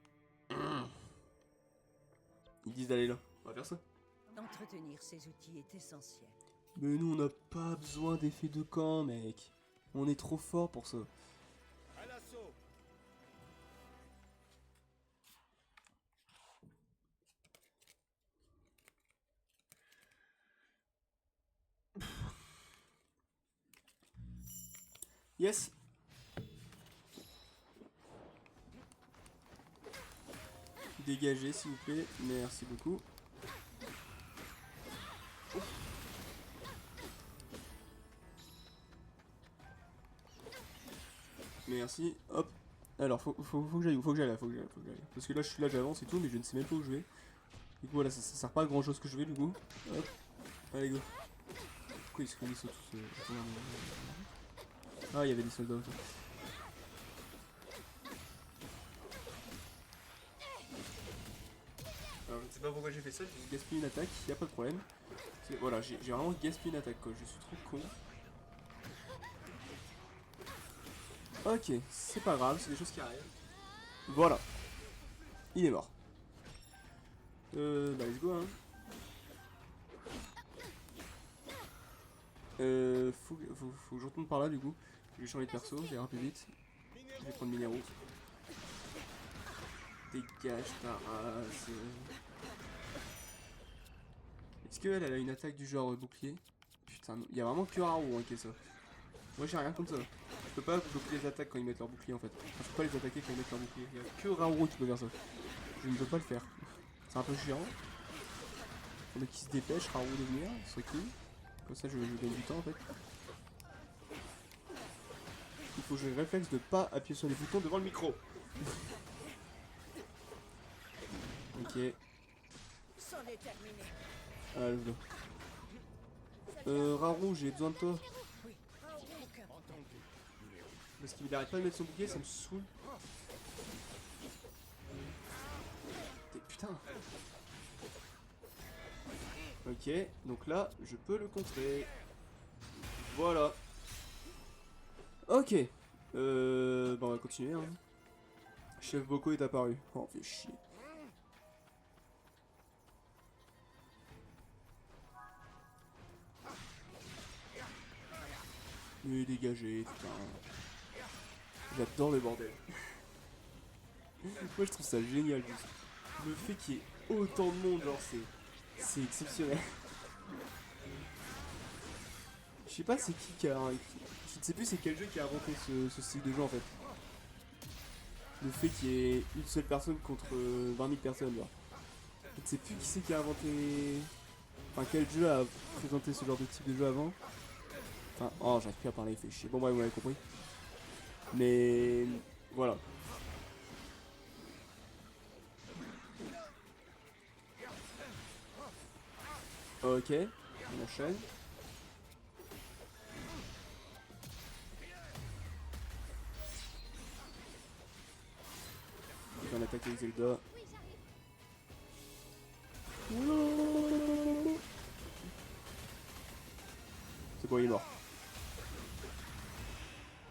Ils disent d'aller là. On va faire ça. Entretenir ces outils est essentiel. Mais nous, on n'a pas besoin d'effets de camp, mec. On est trop fort pour ça. À l'assaut. Yes. Dégagez, s'il vous plaît. Merci beaucoup. Merci. Hop. Alors, faut que j'aille. Faut que j'aille là. Parce que là, je suis là, j'avance et tout, mais je ne sais même pas où je vais. Du coup, voilà, ça sert pas à grand chose que je vais, du coup. Hop. Allez, go. Pourquoi ils se réunissent tous Ah, il y avait des soldats aussi. Alors, je ne sais pas pourquoi j'ai fait ça, j'ai gaspillé une attaque, y a pas de problème. Voilà, j'ai vraiment gaspillé une attaque, quoi. Je suis trop con. Ok, c'est pas grave, c'est des choses qui arrivent. Voilà. Il est mort. Bah let's go, hein. Faut que je retourne par là, du coup. Je vais changer de perso, j'ai un peu vite. Je vais prendre Minéraux. Dégage ta race. Est-ce qu'elle a une attaque du genre bouclier? Putain, il y a vraiment que Raoult hein, qui est ça. Moi j'ai rien contre ça. Je peux pas bloquer les attaques quand ils mettent leur bouclier en fait. Enfin, je peux pas les attaquer quand ils mettent leur bouclier. Il y a que Raoult qui peut faire ça. Je ne peux pas le faire. C'est un peu chiant. Faudrait qu'il se dépêche, Raoult de venir, ce serait cool. Comme ça je gagne du temps en fait. Il faut que j'ai le réflexe de pas appuyer sur les boutons devant le micro. Ok. C'en est terminé. Ah, le Raoult, j'ai besoin de toi. Oui, aucun. Entendu. Parce qu'il arrête pas de mettre son bouclier, ça me saoule. Putain. Ok, donc là, je peux le contrer. Voilà. Ok. Bah on va continuer. Hein. Chef Boko est apparu. Oh, fait chier. Mais dégagez, putain. J'adore le bordel. Moi je trouve ça génial juste. Le fait qu'il y ait autant de monde, genre c'est exceptionnel. Je sais pas c'est qui a... Je ne sais plus c'est quel jeu qui a inventé ce style de jeu en fait. Le fait qu'il y ait une seule personne contre 20 000 personnes genre. Je ne sais plus qui c'est qui a inventé... Enfin quel jeu a présenté ce genre de type de jeu avant. Enfin, oh j'arrive plus à parler, il fait chier. Bon bref, vous m'avez compris. Mais... Voilà. Ok, on enchaîne. On attaque avec Zelda. C'est bon, il est mort.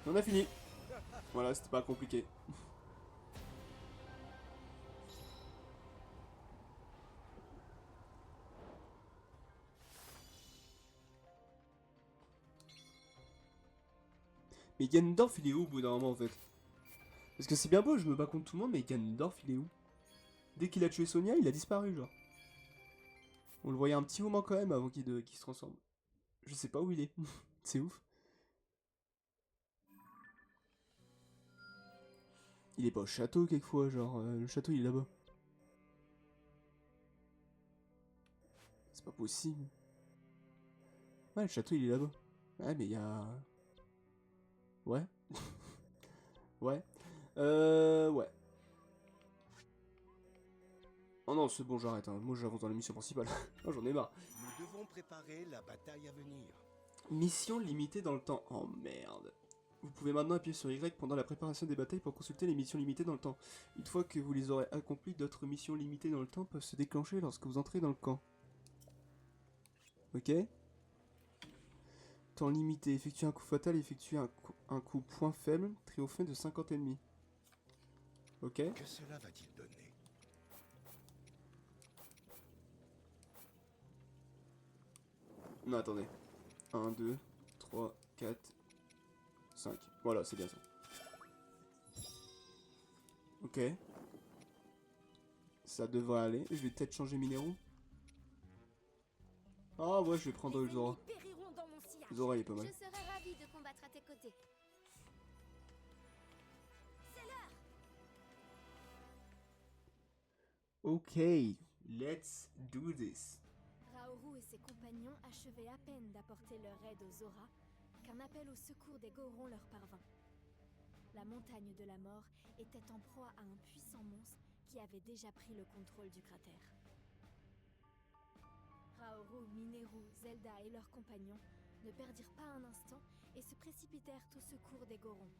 On a fini. Voilà, c'était pas compliqué. Mais Ganondorf il est où au bout d'un moment en fait? Parce que c'est bien beau, je me bats contre tout le monde, mais Ganondorf il est où? Dès qu'il a tué Sonia, il a disparu genre. On le voyait un petit moment quand même avant qu'il se transforme. Je sais pas où il est. C'est ouf. Il est pas au château quelquefois, genre le château il est là-bas. C'est pas possible. Ouais, le château il est là-bas. Ouais, mais il y a... Ouais. Ouais. Ouais. Oh non, c'est bon, j'arrête. Hein. Moi, j'avance dans la mission principale. Oh, j'en ai marre. Nous devons préparer la bataille à venir. Mission limitée dans le temps. Oh merde. Vous pouvez maintenant appuyer sur Y pendant la préparation des batailles pour consulter les missions limitées dans le temps. Une fois que vous les aurez accomplies, d'autres missions limitées dans le temps peuvent se déclencher lorsque vous entrez dans le camp. Ok. Temps limité. Effectuer un coup fatal, effectuer un coup point faible, triompher de 50 ennemis. Ok. Que cela va-t-il donner? Non, attendez. 1, 2, 3, 4, 5. Voilà, c'est bien ça. Ok. Ça devrait aller. Je vais peut-être changer minéraux. Ah ouais, je vais prendre Les Zora. ennemis périront dans mon sillage. Zora, il est pas mal. Je serai ravie de combattre à tes côtés. C'est l'heure. Ok, let's do this. Raoru et ses compagnons achevaient à peine d'apporter leur aide aux Zora qu'un appel au secours des Gorons leur parvint. La montagne de la mort était en proie à un puissant monstre qui avait déjà pris le contrôle du cratère. Raoru, Mineru, Zelda et leurs compagnons ne perdirent pas un instant et se précipitèrent au secours des Gorons.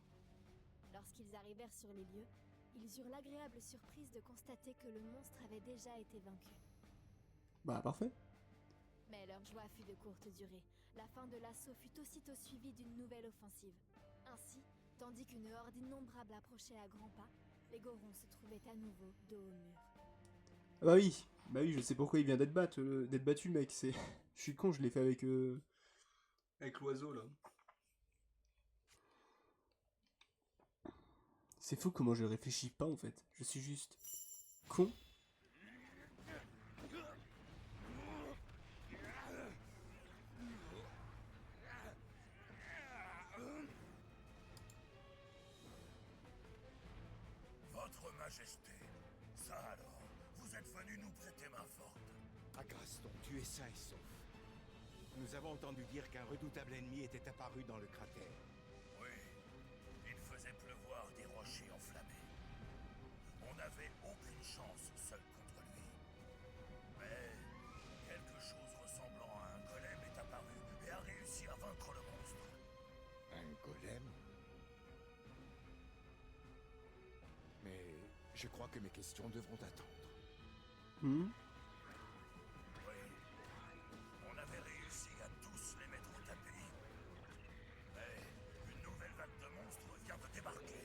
Lorsqu'ils arrivèrent sur les lieux, ils eurent l'agréable surprise de constater que le monstre avait déjà été vaincu. Bah parfait. Mais leur joie fut de courte durée. La fin de l'assaut fut aussitôt suivie d'une nouvelle offensive. Ainsi, tandis qu'une horde innombrable approchait à grands pas, les Gorons se trouvaient à nouveau dos au mur. Bah oui, je sais pourquoi il vient d'être battu, le mec. C'est, je suis con, je l'ai fait avec l'oiseau là. C'est fou comment je réfléchis pas en fait. Je suis juste con. Votre Majesté, ça alors, vous êtes venu nous prêter main forte. Agraston, tu es sain et sauf. Nous avons entendu dire qu'un redoutable ennemi était apparu dans le cratère. Oui, il faisait pleuvoir des rochers enflammés. On n'avait aucune chance seul contre lui. Mais quelque chose ressemblant à un golem est apparu et a réussi à vaincre le monstre. Un golem? Mais je crois que mes questions devront attendre. Hmm. Oui, on avait réussi à tous les mettre au tapis. Mais une nouvelle vague de monstres vient de débarquer.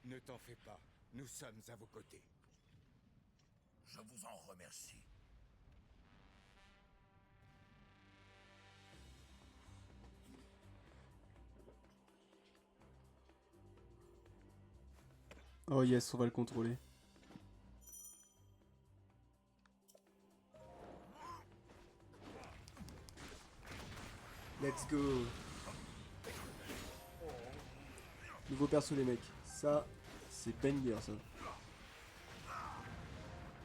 Ne t'en fais pas, nous sommes à vos côtés. Je vous en remercie. Oh yes, on va le contrôler. Let's go. Nouveau perso les mecs. Ça, c'est banger ça.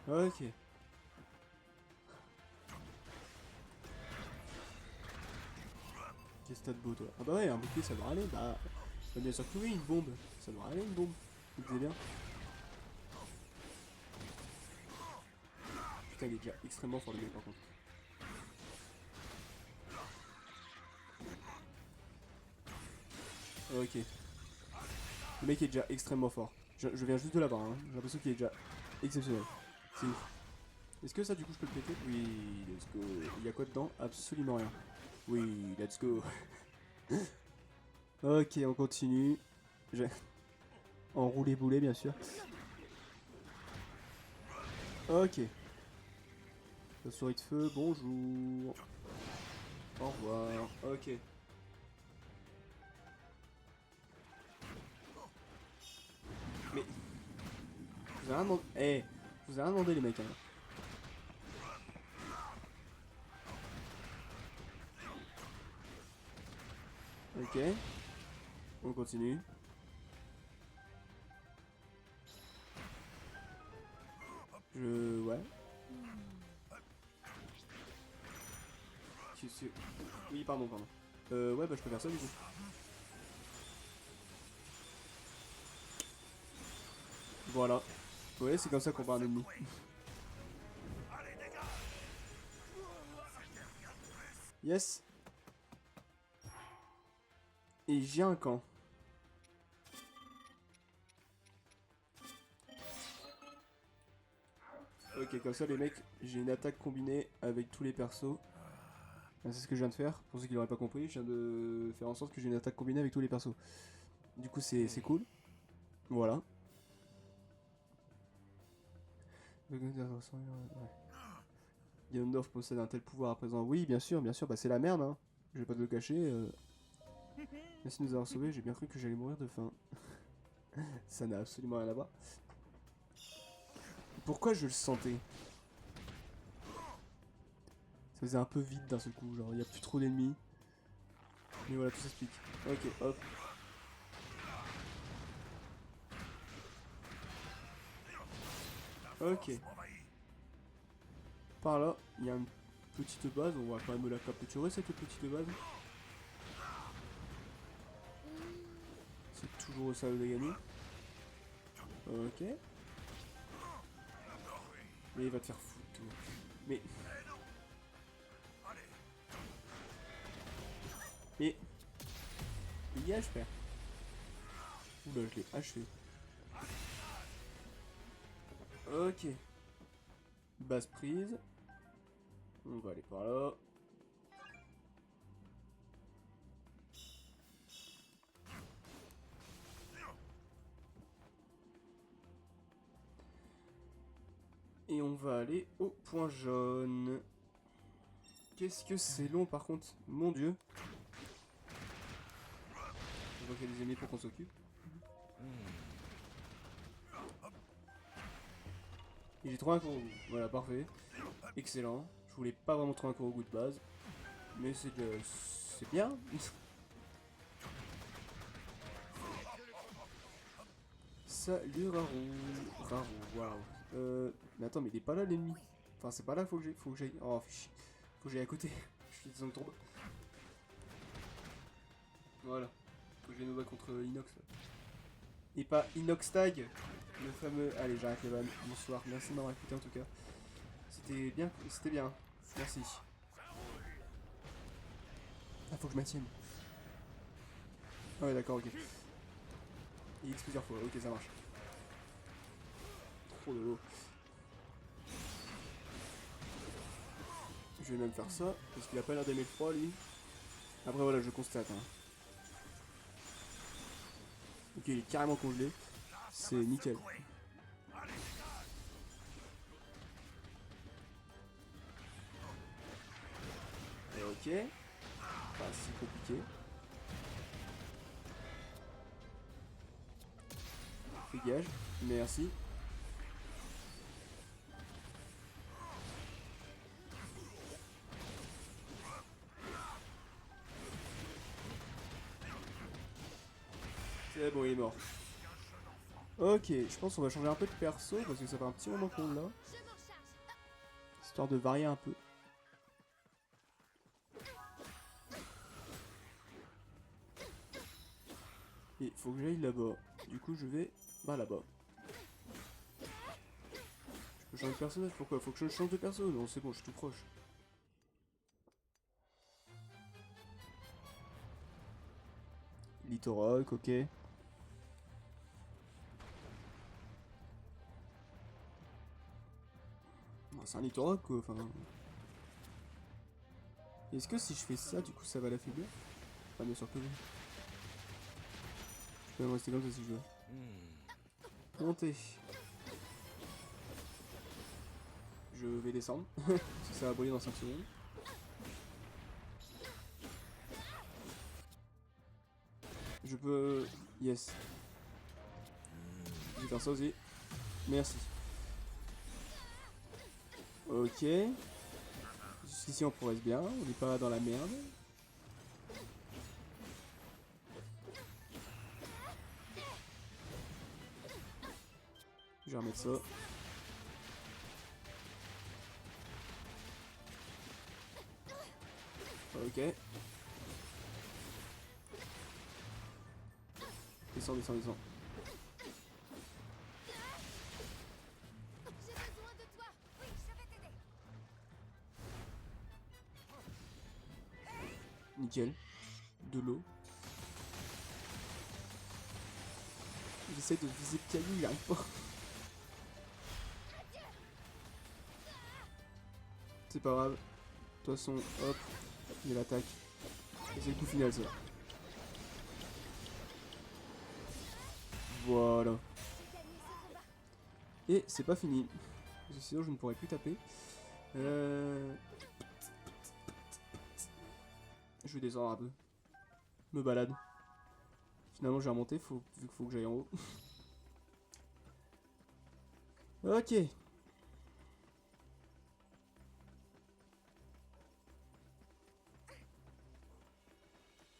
Ok. Qu'est-ce que t'as de beau toi? Ah bah ouais, un bouclier ça doit aller. Bah bien sûr que oui, une bombe. Ça doit aller une bombe. Vous disais bien. Putain, il est déjà extrêmement fort le mec par contre. Ok. Le mec est déjà extrêmement fort. Je viens juste de l'avoir, hein. J'ai l'impression qu'il est déjà exceptionnel. C'est ouf. Est-ce que ça du coup je peux le péter? Oui, let's go. Il y a quoi dedans? Absolument rien. Oui, let's go. Ok, on continue. Enroulé boulet bien sûr. Ok. La souris de feu, bonjour. Au revoir. Ok. Mais... Je vous ai rien demandé... Eh, je vous ai rien demandé les mecs, hein. Ok. On continue. Ouais. Oui, pardon. Ouais, bah je peux faire ça du coup. Voilà. Ouais, c'est comme ça qu'on bat un ennemi. Yes. Et j'ai un camp. Ok, comme ça les mecs, j'ai une attaque combinée avec tous les persos. C'est ce que je viens de faire, pour ceux qui l'auraient pas compris, je viens de faire en sorte que j'ai une attaque combinée avec tous les persos. Du coup c'est cool. Voilà. Ganondorf possède un tel pouvoir à présent. Oui, bien sûr, bah c'est la merde, hein. Je vais pas te le cacher. Merci de nous avoir sauvés, j'ai bien cru que j'allais mourir de faim. Ça n'a absolument rien à voir. Pourquoi je le sentais? Ça faisait un peu vide d'un seul coup, genre il n'y a plus trop d'ennemis. Mais voilà, tout s'explique. Ok, hop. Ok. Par là, il y a une petite base, on va quand même la capturer cette petite base. C'est toujours ça de gagner. Ok. Mais il va te faire foutre. Mais... Dégage, frère. Oula, je l'ai achevé. Ok. Base prise. On va aller par là. Et on va aller au point jaune. Qu'est-ce que c'est long par contre, mon dieu. Je vois qu'il y a des ennemis pour qu'on s'occupe. Et j'ai trouvé un Korogu. Voilà, parfait. Excellent. Je voulais pas vraiment trouver un Korogu de base. Mais c'est bien. Salut Rarou. Rarou, waouh. Mais attends, mais il est pas là l'ennemi. Enfin, c'est pas là, faut que j'aille. Oh, faut que j'aille à côté. Je suis dans le tombe. Voilà. Faut que je me bats contre Inox là. Et pas Inox Tag. Le fameux. Allez, j'arrête les vannes. Bonsoir. Merci de m'avoir écouté en tout cas. C'était bien. C'était bien. Merci. Ah, faut que je maintienne. Ah ouais, d'accord, ok. Il X plusieurs fois. Ok, ça marche. Trop de l'eau. Je vais même faire ça, parce qu'il a pas l'air d'aimer le froid lui. Après voilà, je constate. Hein. Ok, il est carrément congelé. C'est nickel. Ok. Pas si compliqué. Dégage. Merci. C'est bon, il est mort. Ok, je pense qu'on va changer un peu de perso parce que ça fait un petit moment qu'on l'a. Histoire de varier un peu. Et faut que j'aille là-bas. Du coup, je vais là-bas. Je peux changer de personnage? Pourquoi? Faut que je change de perso? Non, c'est bon, je suis tout proche. Litoroc, ok. C'est un Litoroc quoi, enfin... Est-ce que si je fais ça, du coup ça va l'affaiblir? Pas bien sûr que oui. Je peux même rester comme ça si je veux. Monter. Je vais descendre, parce que ça va brûler dans 5 secondes. Je peux... Yes. Je vais faire ça aussi. Merci. Ok. Jusqu'ici on progresse bien, on n'est pas dans la merde. Je vais remettre ça. Ok. Descends, descends, descends. J'ai besoin de toi. Oui, je vais t'aider. Nickel. De l'eau. J'essaye de viser le caillou, il arrive pas. C'est pas grave. De toute façon, hop, il y a l'attaque. Et c'est le coup final, ça. Voilà. Et c'est pas fini. Parce que sinon, je ne pourrais plus taper. Je vais descendre un peu. Me balade. Finalement, je vais remonter, vu qu'il faut que j'aille en haut. Ok.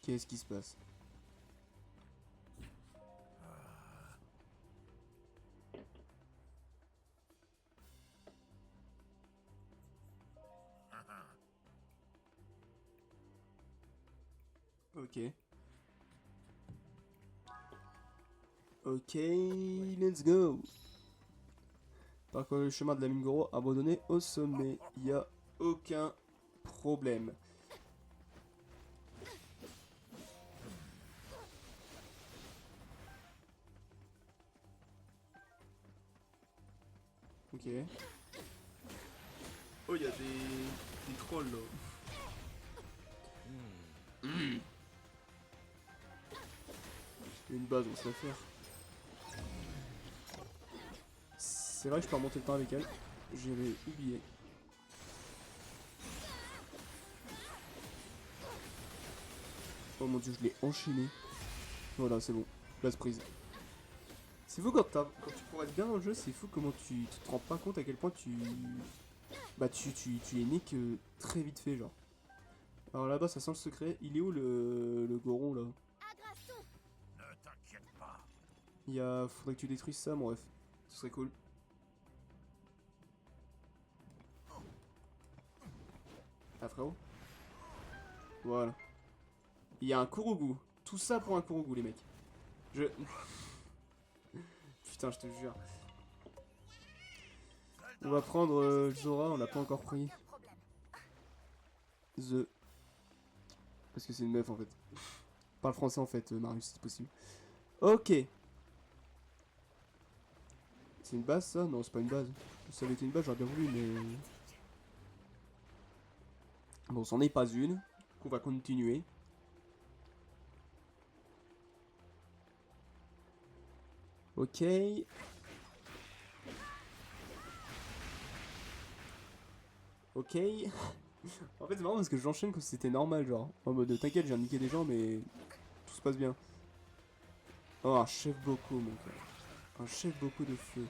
Qu'est-ce qui se passe? Ok. Ok, let's go. Parcourir le chemin de la mine Goro abandonné au sommet. Y a aucun problème. Ok. Oh, il y a des trolls là. Une base, on sait faire. C'est vrai que je peux remonter le temps avec elle. J'avais oublié. Oh mon dieu, je l'ai enchaîné. Voilà, c'est bon. Place prise. C'est fou quand tu progresses bien dans le jeu, c'est fou comment tu te rends pas compte à quel point tu... Bah tu es né que très vite fait, genre. Alors là-bas, ça sent le secret. Il est où le Goron, là? Ne t'inquiète pas. Faudrait que tu détruises ça, mon ref. Ce serait cool. Ah, frérot. Voilà. Il y a un Kurugu. Tout ça pour un Kurugu, les mecs. Putain, je te jure. On va prendre Zora, on l'a pas encore pris. Parce que c'est une meuf, en fait. Parle français, en fait, Marius, si c'est possible. Ok. C'est une base, ça? Non, c'est pas une base. Si ça avait été une base, j'aurais bien voulu, mais... Bon, c'en est pas une. On va continuer. Ok. Ok. En fait, c'est marrant parce que j'enchaîne comme si c'était normal, genre. En mode, t'inquiète, j'ai niqué des gens, mais tout se passe bien. Oh, un chef Boko, mon gars. Un chef Boko de feu.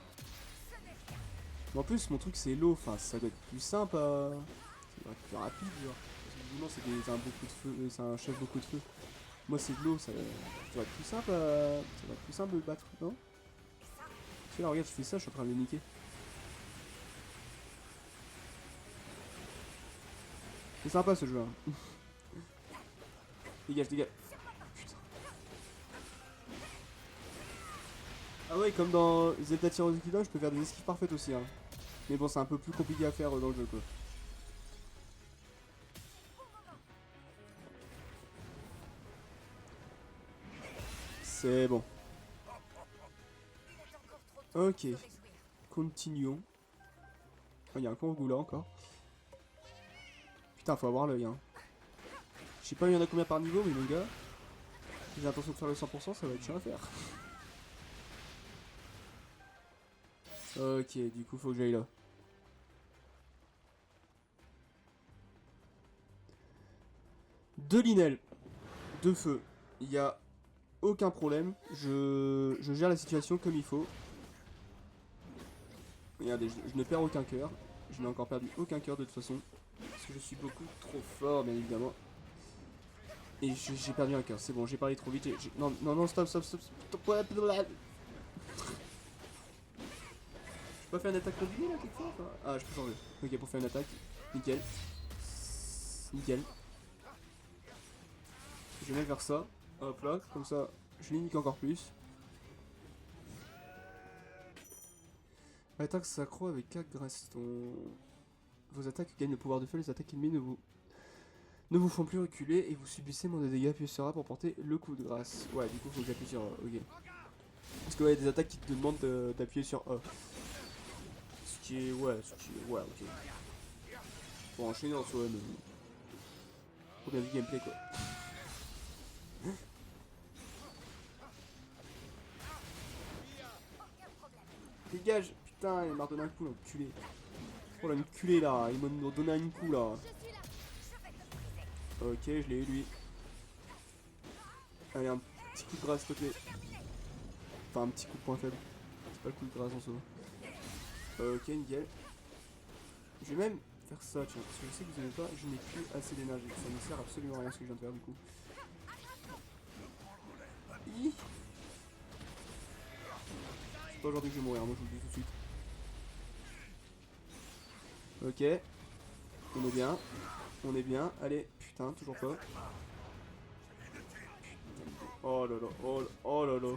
En plus, mon truc, c'est l'eau. Enfin, ça doit être plus simple à... Ça doit être plus rapide, genre. Parce que visiblement, c'est un beaucoup de feu. C'est un chef beaucoup de feu. Moi, c'est de l'eau, ça doit être plus simple à... Ça doit être plus simple de le battre, non? Tu sais, là, regarde, je fais ça, je suis en train de le niquer. C'est sympa ce jeu. Hein. Dégage, dégage. Putain. Ah ouais, comme dans Zelda Tears of the Kingdom, je peux faire des esquives parfaites aussi. Hein. Mais bon, c'est un peu plus compliqué à faire dans le jeu, quoi. C'est bon. Ok. Continuons. Il y a un Kurugu là encore. Putain, faut avoir l'œil, hein. Je sais pas il y en a combien par niveau, mais mon gars, j'ai l'intention de faire le 100%, ça va être chiant à faire. Ok, du coup, faut que j'aille là. Deux Linel, deux feux. Il y a aucun problème. Je gère la situation comme il faut. Regardez, je ne perds aucun cœur. Je n'ai encore perdu aucun cœur de toute façon. Parce que je suis beaucoup trop fort, bien évidemment. Et j'ai perdu un cœur, c'est bon, j'ai parlé trop vite. Non, non, non, stop. Je peux pas faire une attaque combinée là, quelque fois? Ah, je peux changer. Ok, pour faire une attaque. Nickel. Nickel. Je vais vers ça. Hop là, comme ça, je les nique encore plus. Attaque s'accroît avec 4 grâce. Vos attaques gagnent le pouvoir de feu, les attaques ennemies ne vous font plus reculer et vous subissez moins de dégâts. Appuyez sur A pour porter le coup de grâce. Ouais, du coup, faut que j'appuie sur... Ok. Parce que ouais, il y a des attaques qui te demandent d'appuyer sur A. Ce qui est... Ouais, ouais, ok. Bon, enchaîner en soi, mais... Faut bien du gameplay, quoi. Dégage! Putain, il m'a redonné un coup, l'enculé. Oh l'enculé là, il m'a donné un coup là. Ok, je l'ai eu lui. Allez, un petit coup de grâce s'il te plaît. Enfin, un petit coup de point faible. C'est pas le coup de grâce en soi. Ok, nickel. Je vais même faire ça, tiens, parce que je sais que vous aimez pas, je n'ai plus assez d'énergie. Ça ne sert absolument à rien ce que je viens de faire du coup. Hi. C'est pas aujourd'hui que je vais mourir, moi je vous le dis tout de suite. Ok. On est bien. On est bien. Allez, putain, toujours pas. Oh là là, oh là là.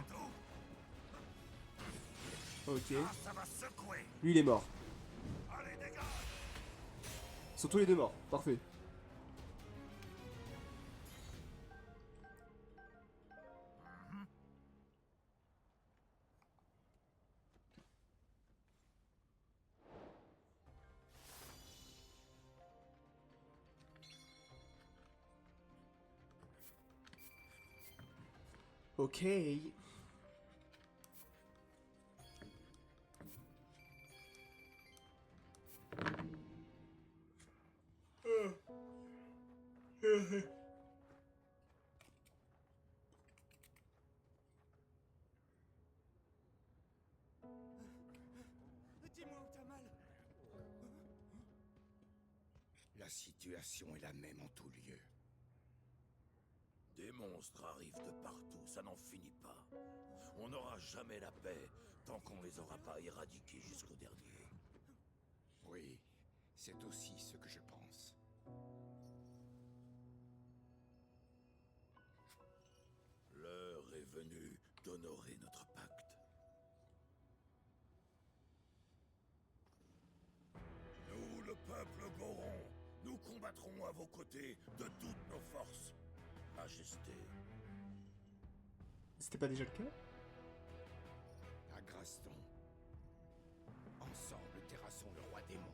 Ok. Lui il est mort. Ils sont tous les deux morts. Parfait. Ok. Dis-moi où t'as mal. La situation est la même en tout lieu. Des monstres arrivent de partout, ça n'en finit pas. On n'aura jamais la paix tant qu'on les aura pas éradiqués jusqu'au dernier. Oui, c'est aussi ce que je pense. L'heure est venue d'honorer notre pacte. Nous, le peuple Goron, nous combattrons à vos côtés de toutes nos forces. Majesté. C'était pas déjà le cas? À Graston. Ensemble, terrassons le roi démon.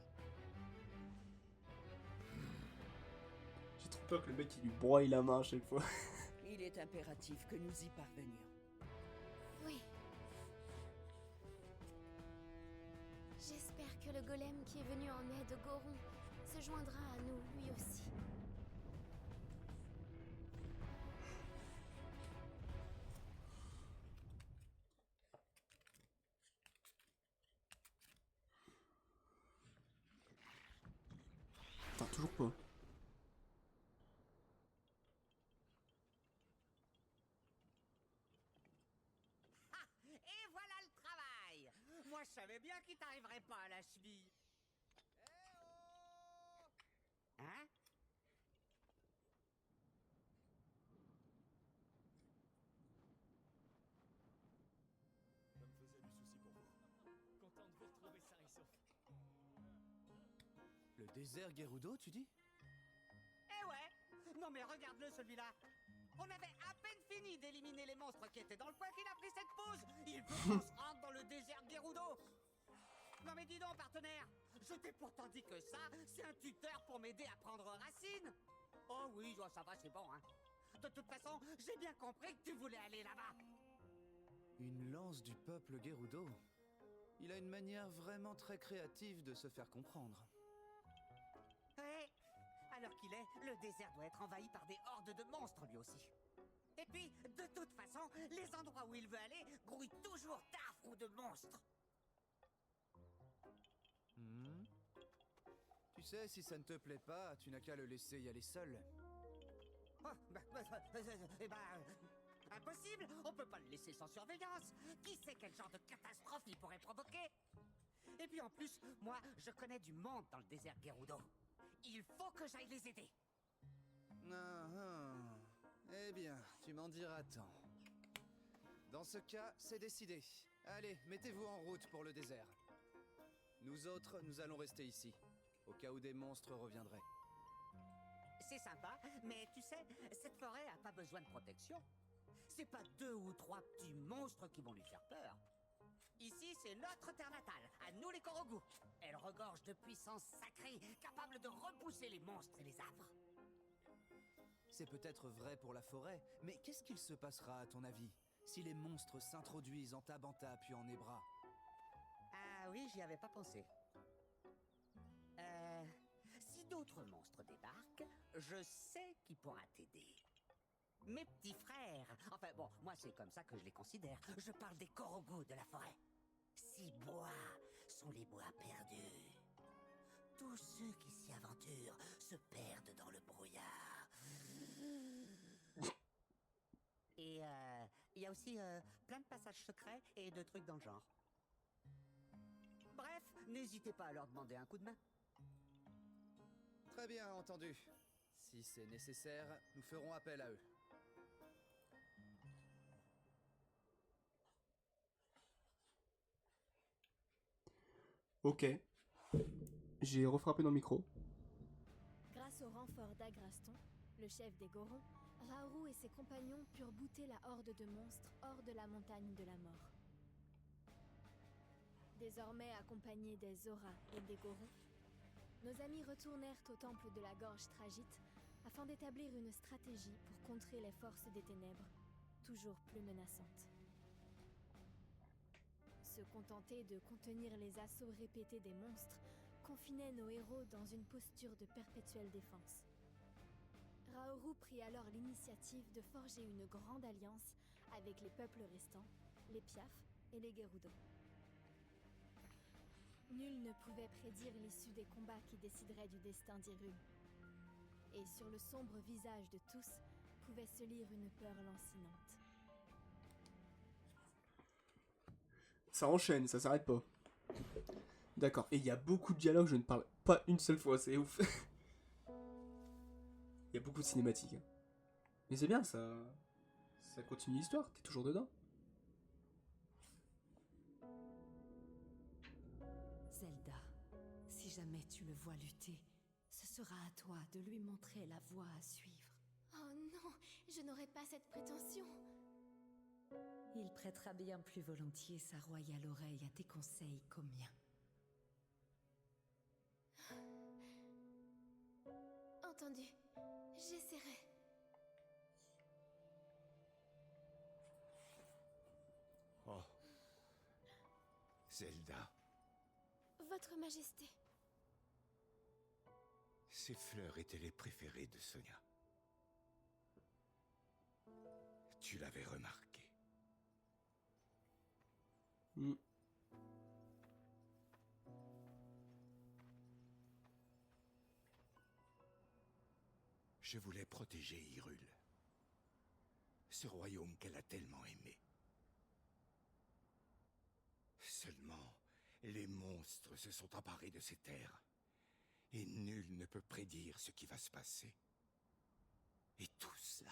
J'ai trop peur que le mec il lui broie la main à chaque fois. Il est impératif que nous y parvenions. Oui. J'espère que le golem qui est venu en aide au Goron se joindra à nous, lui aussi. Putain, toujours pas. Et voilà le travail. Moi, je savais bien qu'il t'arriverait pas à la cheville. Eh oh! Hein? Ça me faisait du souci pour vous. Content de vous retrouver sain et sauf. Le désert Gerudo, tu dis? Eh ouais. Non mais regarde-le celui-là. On avait à peine fini d'éliminer les monstres qui étaient dans le coin qu'il a pris cette pause. Il veut qu'on se rende dans le désert Gerudo. Non mais dis donc partenaire, je t'ai pourtant dit que ça, c'est un tuteur pour m'aider à prendre racine. Oh oui, ça va, c'est bon, hein. De toute façon, j'ai bien compris que tu voulais aller là-bas. Une lance du peuple Gerudo. Il a une manière vraiment très créative de se faire comprendre. Ouais. Alors qu'il est, le désert doit être envahi par des hordes de monstres lui aussi. Et puis, de toute façon, les endroits où il veut aller grouillent toujours d'affres ou de monstres. Tu sais, si ça ne te plaît pas, tu n'as qu'à le laisser y aller seul. Oh, impossible. On peut pas le laisser sans surveillance. Qui sait quel genre de catastrophe il pourrait provoquer? Et puis en plus, moi, je connais du monde dans le désert Gerudo. Il faut que j'aille les aider. Ah, ah. Eh bien, tu m'en diras tant. Dans ce cas, c'est décidé. Allez, mettez-vous en route pour le désert. Nous autres, nous allons rester ici, au cas où des monstres reviendraient. C'est sympa, mais tu sais, cette forêt a pas besoin de protection. C'est pas 2 ou 3 petits monstres qui vont lui faire peur. Ici, c'est notre terre natale, à nous les Korogu. Elle regorge de puissance sacrée, capable de repousser les monstres et les affres. C'est peut-être vrai pour la forêt, mais qu'est-ce qu'il se passera à ton avis si les monstres s'introduisent en Tabanta puis en Ebra? Ah oui, j'y avais pas pensé. Si d'autres monstres débarquent, je sais qui pourra t'aider. Mes petits frères. Enfin bon, moi c'est comme ça que je les considère. Je parle des Korogu de la forêt. Ces bois sont les bois perdus. Tous ceux qui s'y aventurent se perdent dans le brouillard. Et il y a aussi plein de passages secrets et de trucs dans le genre. Bref, n'hésitez pas à leur demander un coup de main. Très bien entendu. Si c'est nécessaire, nous ferons appel à eux. Ok. J'ai refrappé dans le micro. Grâce au renfort d'Agraston, le chef des Gorons, Raoru et ses compagnons purent bouter la horde de monstres hors de la montagne de la mort. Désormais accompagnés des Zora et des Gorons, nos amis retournèrent au temple de la Gorge Tragite afin d'établir une stratégie pour contrer les forces des ténèbres, toujours plus menaçantes. Se contenter de contenir les assauts répétés des monstres confinait nos héros dans une posture de perpétuelle défense. Raoru prit alors l'initiative de forger une grande alliance avec les peuples restants, les Piaf et les Gerudo. Nul ne pouvait prédire l'issue des combats qui décideraient du destin d'Hyrule. Et sur le sombre visage de tous pouvait se lire une peur lancinante. Ça enchaîne, ça s'arrête pas. D'accord, et il y a beaucoup de dialogues, je ne parle pas une seule fois, c'est ouf. Il y a beaucoup de cinématiques. Hein. Mais c'est bien, ça continue l'histoire, t'es toujours dedans. Zelda, si jamais tu le vois lutter, ce sera à toi de lui montrer la voie à suivre. Oh non, je n'aurais pas cette prétention. Il prêtera bien plus volontiers sa royale oreille à tes conseils qu'aux miens. Entendu, j'essaierai. Oh. Zelda, Votre Majesté. ces fleurs étaient les préférées de Sonia. Tu l'avais remarqué. Mm. Je voulais protéger Hyrule. Ce royaume qu'elle a tellement aimé. Seulement, les monstres se sont emparés de ces terres. Et nul ne peut prédire ce qui va se passer. Et tout cela,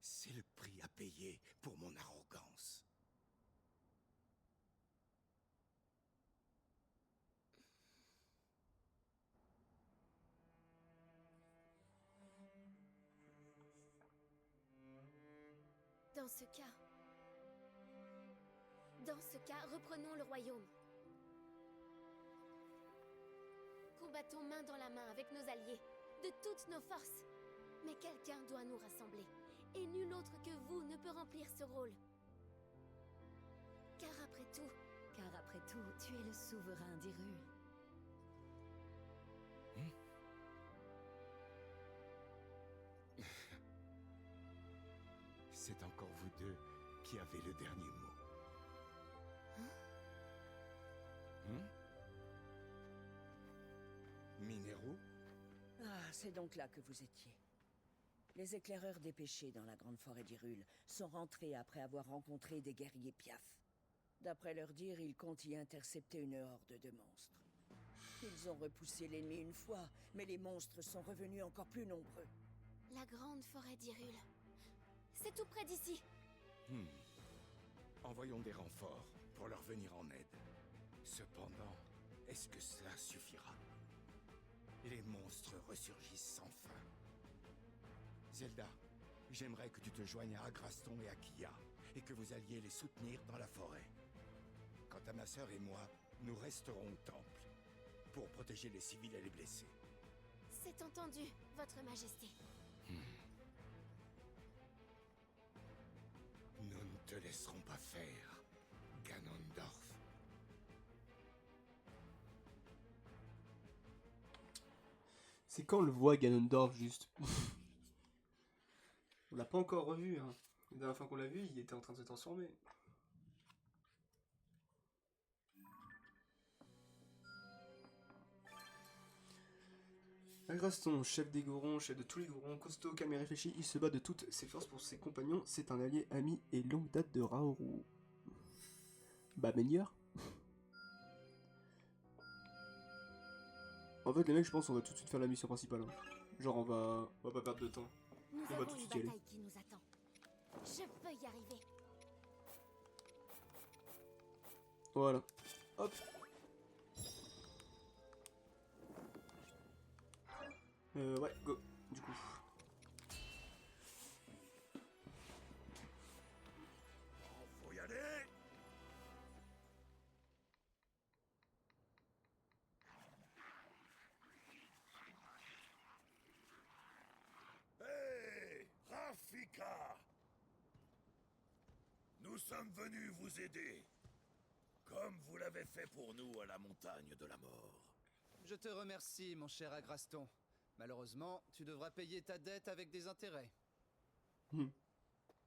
c'est le prix à payer pour mon arrogance. Dans ce cas, reprenons le royaume. Combattons main dans la main avec nos alliés, de toutes nos forces. Mais quelqu'un doit nous rassembler, et nul autre que vous ne peut remplir ce rôle. Car après tout, tu es le souverain d'Hyrule. C'est encore vous deux qui avez le dernier mot. Mineru? Ah, c'est donc là que vous étiez. Les éclaireurs dépêchés dans la grande forêt d'Hyrule sont rentrés après avoir rencontré des guerriers Piaf. D'après leur dire, ils comptent y intercepter une horde de monstres. Ils ont repoussé l'ennemi une fois, mais les monstres sont revenus encore plus nombreux. la grande forêt d'Hyrule. C'est tout près d'ici. Envoyons des renforts pour leur venir en aide. Cependant, est-ce que cela suffira? Les monstres ressurgissent sans fin. Zelda, j'aimerais que tu te joignes à Agraston et à Kia, et que vous alliez les soutenir dans la forêt. Quant à ma sœur et moi, nous resterons au temple, pour protéger les civils et les blessés. C'est entendu, Votre Majesté. Nous ne te laisserons pas faire, Ganondorf. C'est quand on le voit Ganondorf juste. On l'a pas encore revu, hein. La dernière fois qu'on l'a vu, il était en train de se transformer. Agraston, chef des Gorons, chef de tous les Gorons, costaud, calme et réfléchi, il se bat de toutes ses forces pour ses compagnons, c'est un allié, ami et longue date de Raoru. Bah meilleur. En fait les mecs je pense on va tout de suite faire la mission principale. Hein. Genre on va pas perdre de temps. Nous On va avons tout de une suite y aller. bataille qui nous attend. Je peux y arriver. Voilà. Hop. Ouais, go, du coup. Faut y aller. Hé, Rafika! Nous sommes venus vous aider, comme vous l'avez fait pour nous à la montagne de la mort. Je te remercie, mon cher Agraston. Malheureusement, tu devras payer ta dette avec des intérêts. Hmm.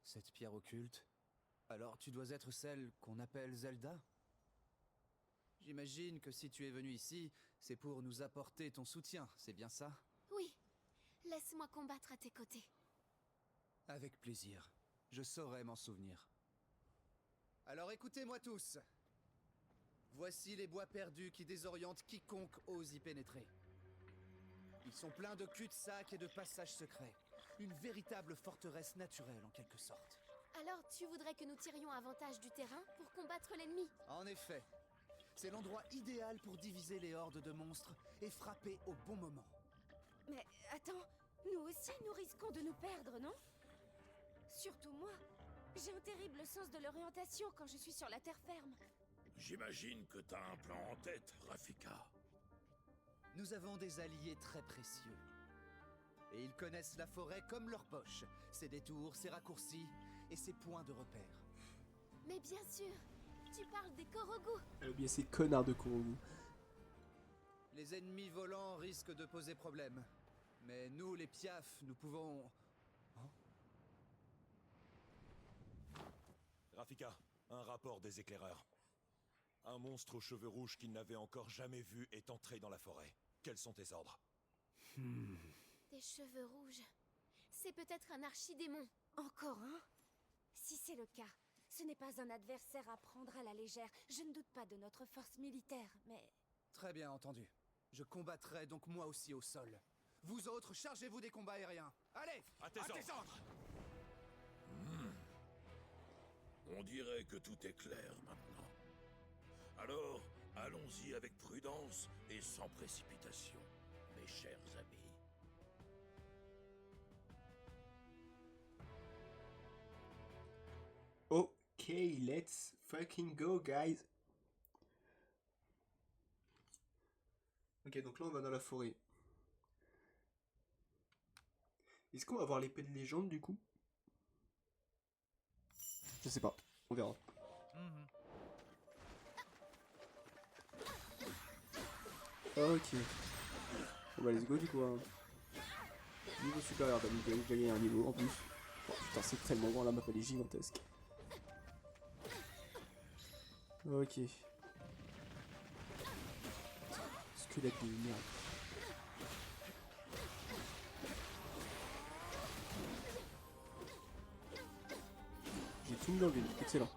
Cette pierre occulte, alors tu dois être celle qu'on appelle Zelda? J'imagine que si tu es venu ici, c'est pour nous apporter ton soutien, c'est bien ça? Oui, laisse-moi combattre à tes côtés. Avec plaisir. Je saurai m'en souvenir. Alors écoutez-moi tous. Voici les bois perdus qui désorientent quiconque ose y pénétrer. Ils sont pleins de cul-de-sac et de passages secrets. Une véritable forteresse naturelle en quelque sorte. Alors tu voudrais que nous tirions avantage du terrain pour combattre l'ennemi? En effet, c'est l'endroit idéal pour diviser les hordes de monstres et frapper au bon moment. Mais attends, nous aussi nous risquons de nous perdre, non? Surtout moi. J'ai un terrible sens de l'orientation quand je suis sur la terre ferme. J'imagine que t'as un plan en tête, Rafika. Nous avons des alliés très précieux. Et ils connaissent la forêt comme leur poche. Ses détours, ses raccourcis et ses points de repère. Mais bien sûr, tu parles des Korogu. Elle a oublié ces connards de Korogu. Les ennemis volants risquent de poser problème. Mais nous, les Piaf, nous pouvons... Hein? Rafika, un rapport des éclaireurs. Un monstre aux cheveux rouges qu'ils n'avaient encore jamais vu est entré dans la forêt. Quels sont tes ordres? Des cheveux rouges. C'est peut-être un archidémon. Encore un? Si c'est le cas, ce n'est pas un adversaire à prendre à la légère. Je ne doute pas de notre force militaire, mais... Très bien entendu. Je combattrai donc moi aussi au sol. Vous autres, chargez-vous des combats aériens. Allez, À tes ordres. On dirait que tout est clair maintenant. Alors, allons-y avec prudence et sans précipitation, mes chers amis. Ok, let's fucking go, guys. Ok, donc là on va dans la forêt. Est-ce qu'on va avoir l'épée de légende du coup? Je sais pas, on verra. Ok. Bon bah let's go du coup. Hein. Niveau supérieur, bah nickel, j'ai gagné un niveau en plus. Oh, putain c'est tellement grand, la map elle est gigantesque. Ok. Squelette de merde. J'ai tout mis dans le vide, excellent.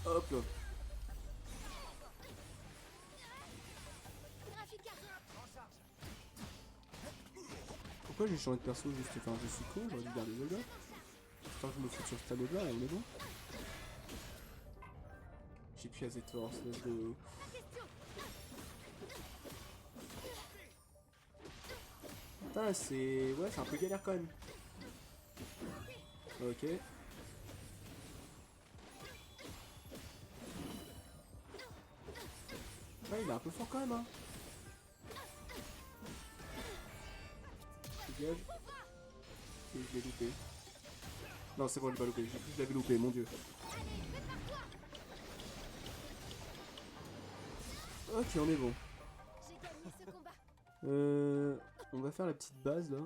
Hop là. Pourquoi j'ai changé de perso juste? Enfin je suis con, j'aurais dû garder Zelda. J'espère que je me fous sur ce tableau là, on est bon. J'ai plus assez de force, let's go. Putain, c'est... Ouais, c'est un peu galère quand même. Ok. Ouais, il est un peu fort quand même, hein. Dégage. Et je l'ai loupé. Non, c'est bon, je l'ai pas loupé. Je l'avais loupé, mon dieu. Ok, on est bon. J'ai gagné ce combat. On va faire la petite base là.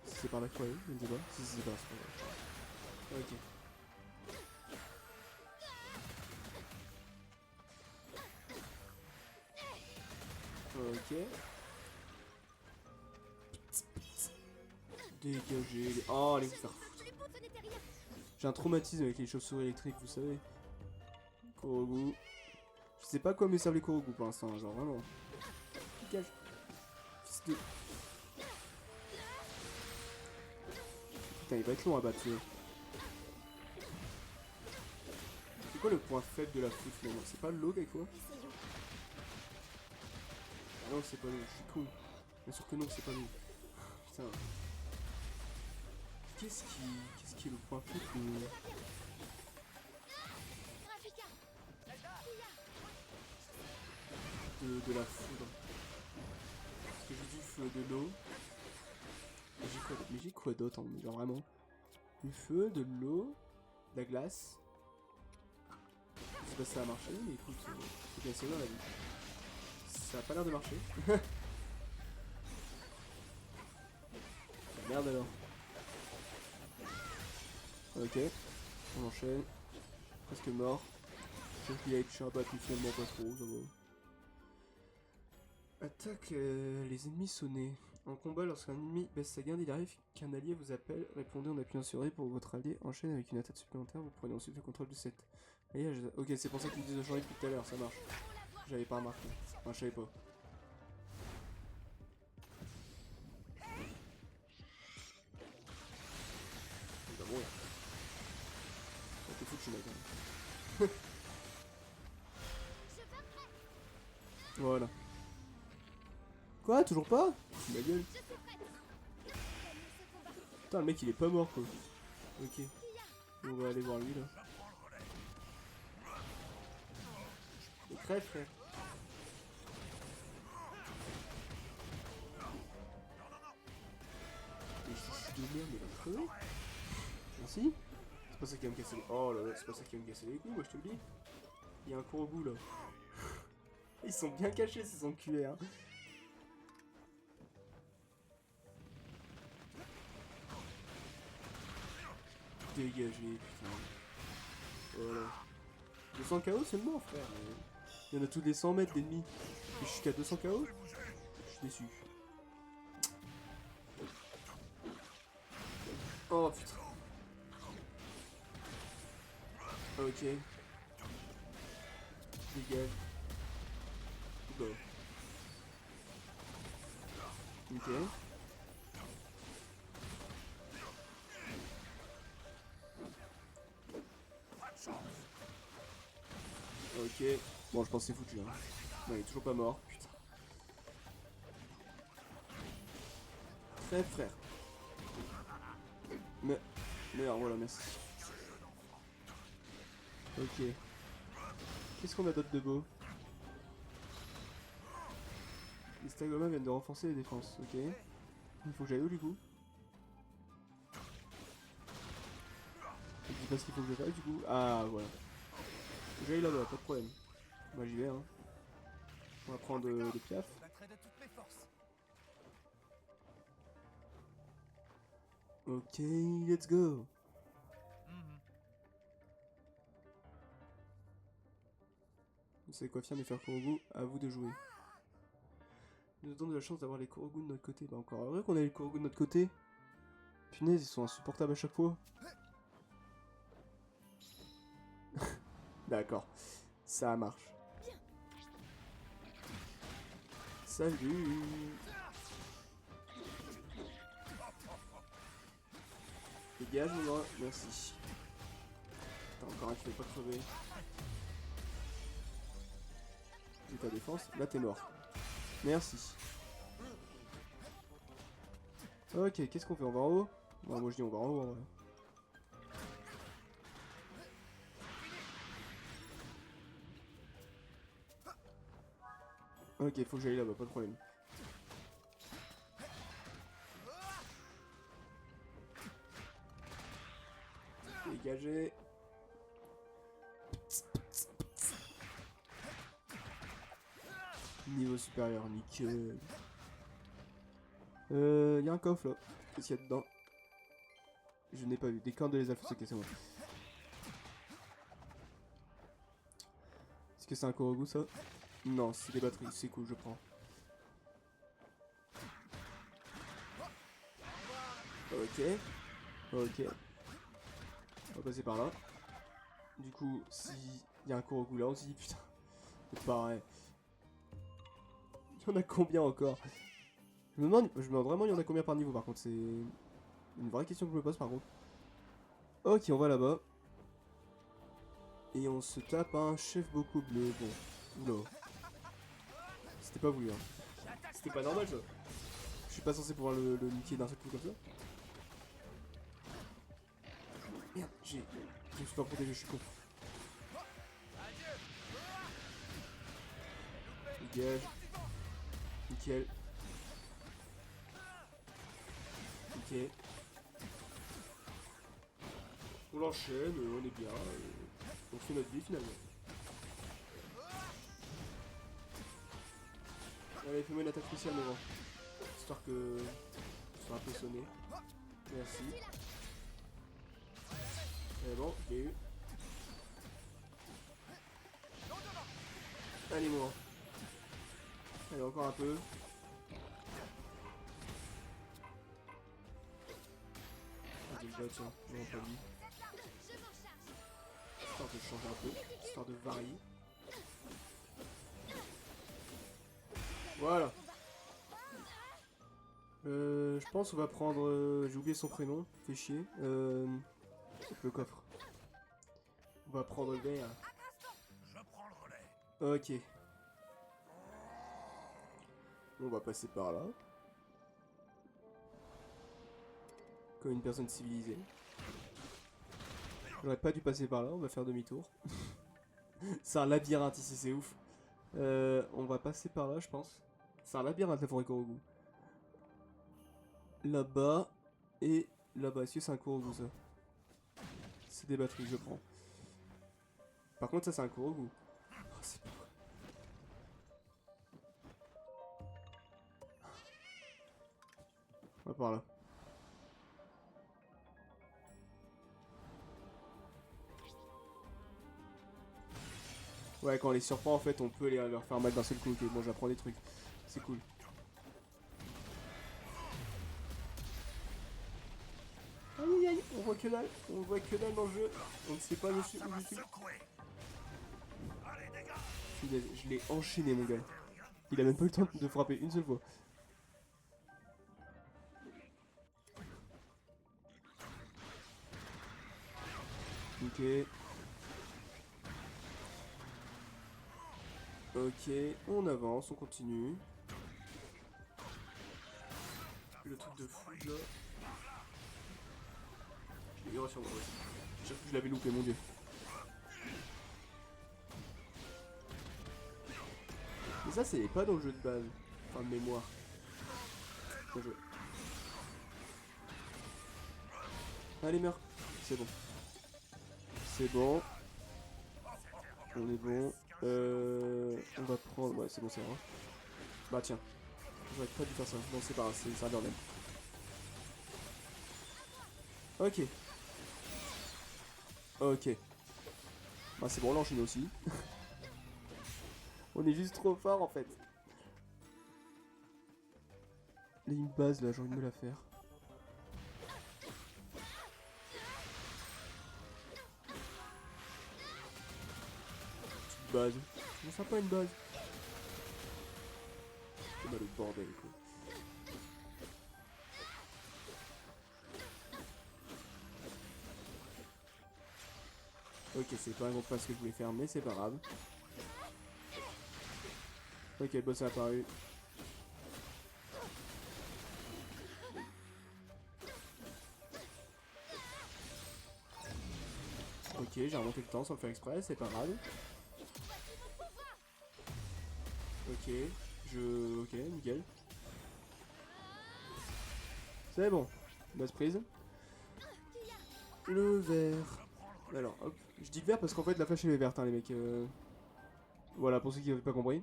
Si c'est par là quoi, je ne sais pas. Si c'est par là, c'est pas grave. Ok. Ok. Dégagez les... Oh, allez vous faire foutre. J'ai un traumatisme avec les chauves-souris électriques, vous savez. Korogu. Je sais pas quoi me servent les Korogu pour l'instant, genre vraiment. Dégage. Fils de... Putain, il va être long à battre. C'est quoi le point faible de la foot finalement? C'est pas l'eau quelquefois? Ah non, c'est pas l'eau, je suis con. Bien sûr que non, c'est pas l'eau. Putain. Qu'est-ce qui est le point faible de la foudre? Parce que j'ai du feu, de l'eau. Mais j'ai quoi d'autre, hein, genre vraiment? Du feu, de l'eau, de la glace. Je sais pas si ça a marché, mais écoute, c'est bien sûr la vie. Ça a pas l'air de marcher. Merde alors. Ok, on enchaîne. Presque mort. Je suis un battu finalement pas trop, ça va. Attaque les ennemis sonnés. En combat, lorsqu'un ennemi baisse sa garde, il arrive qu'un allié vous appelle. Répondez en appuyant sur E pour votre allié enchaîne avec une attaque supplémentaire. Vous prenez ensuite le contrôle du set. Ok, c'est pour ça qu'ils me disent de changer depuis tout à l'heure, ça marche. J'avais pas remarqué. Enfin, je savais pas. Il va mourir. Oh, t'es foutu, mec. Hein. Voilà. Quoi? Toujours pas? C'est ma gueule. Putain, le mec il est pas mort quoi. Ok. On va aller voir lui là. Il crève, frère. Mais je suis de merde, mais il va crever. Merci. C'est pas ça qui va me casser les... Oh là là, c'est pas ça qui va me casser les couilles, moi je te le dis. Il y a un Korogu là. Ils sont bien cachés ces enculés hein. Dégagez, putain. Voilà. 200 KO seulement, frère. Il y en a tous les 100 mètres d'ennemis. Et je suis qu'à 200 KO. Je suis déçu. Oh putain. Ok. Dégage. Go. Ok. Ok. Bon, je pense que c'est foutu. Hein. Non, il est toujours pas mort. Putain. Frère, frère. Mais alors, voilà, merci. Ok. Qu'est-ce qu'on a d'autre de beau? Les Stagoma viennent de renforcer les défenses. Ok. Il faut que j'aille où du coup? Je dis pas ce qu'il faut que je fasse du coup. Ah, voilà. J'aille là-bas, pas de problème. Moi j'y vais hein. On va prendre le piaf. Ok, let's go. Vous savez quoi faire mais faire Korogu, à vous de jouer. Nous avons de la chance d'avoir les Korogu de notre côté. Bah encore heureux qu'on ait les Korogu de notre côté. Punaise, ils sont insupportables à chaque fois. D'accord, ça marche. Salut. Dégage mon gars, merci. T'as encore un qui fait pas crever. Et ta défense, là t'es mort. Merci. Ok, qu'est-ce qu'on fait? On va en haut? Bon, moi je dis on va en haut en vrai. Ok, faut que j'aille là-bas, pas de problème. Dégagé. Niveau supérieur, nickel. Y a un coffre là. Qu'est-ce qu'il y a dedans? Je n'ai pas vu. Des cornes de les alphas, ok, c'est bon. Est-ce que c'est un Korogu ça? Non, c'est des batteries, c'est cool, je prends. Ok. Ok. On va passer par là. Du coup, si y a un Korogu là aussi, putain. C'est pareil. Il y en a combien encore? Je me demande vraiment il y en a combien par niveau par contre, c'est une vraie question que je me pose par contre. Ok, on va là-bas. Et on se tape un chef beaucoup bleu. Bon, oula. C'était pas voulu, hein. C'était pas normal ça. Je suis pas censé pouvoir le niquer d'un seul coup comme ça. Merde, je me suis pas protégé, je suis con. Dégage. Nickel. Ok. On l'enchaîne, on est bien. On fait notre vie finalement. Allez, fais-moi une attaque spéciale, mon grand. Histoire que je sois un peu sonné. Merci. Et bon, je l'ai eu. Allez, mon grand. Allez, encore un peu. Ah, déjà, tiens, non, pas lui. Histoire de changer un peu, histoire de varier. Voilà. Je pense qu'on va prendre... j'ai oublié son prénom, fait chier. Le coffre. On va prendre le vert. Je prends le relais. Ok. On va passer par là. Comme une personne civilisée. J'aurais pas dû passer par là, on va faire demi-tour. C'est un labyrinthe ici, c'est ouf. On va passer par là, je pense. C'est un labyrinthe la forêt Korogu. Là-bas et là-bas. Est-ce que c'est un Korogu ça? C'est des batteries, je prends. Par contre, ça c'est un Korogu. Oh, c'est pas vrai. On va par là. Ouais, quand on les surprend, en fait, on peut leur faire mal d'un seul coup. Ok, bon, j'apprends des trucs. C'est cool. Aïe aïe aïe, on voit que dalle. On voit que dalle dans le jeu. On ne sait pas où je suis. Je l'ai enchaîné, mon gars. Il a même pas eu le temps de frapper une seule fois. Ok. Ok, on avance, on continue. Le truc de fou là. Je l'ai eu sur moi aussi. Je l'avais loupé, mon dieu. Mais ça, c'est pas dans le jeu de base. Enfin, de mémoire. Bien joué. Allez, meurs. C'est bon. C'est bon. On est bon. On va prendre... Ouais, c'est bon, c'est vrai. Bah tiens. J'aurais pas dû faire ça. Non, c'est pas grave, c'est un bordel. Ok. Ok. Bah c'est bon, on l'enchaîne aussi. On est juste trop fort en fait. Il y a une base là, j'ai envie de me la faire. Petite base. Non, ça pas une base. C'est mal le bordel quoi. Ok, c'est pas un gros pass que je voulais faire, mais c'est pas grave. Ok, le boss est apparu. Ok, j'ai remonté le temps sans le faire exprès, c'est pas grave. Ok, ok, nickel. C'est bon. Base prise. Le vert. Alors, hop. Je dis vert parce qu'en fait la flèche elle est verte, hein, les mecs. Voilà, pour ceux qui n'avaient pas compris.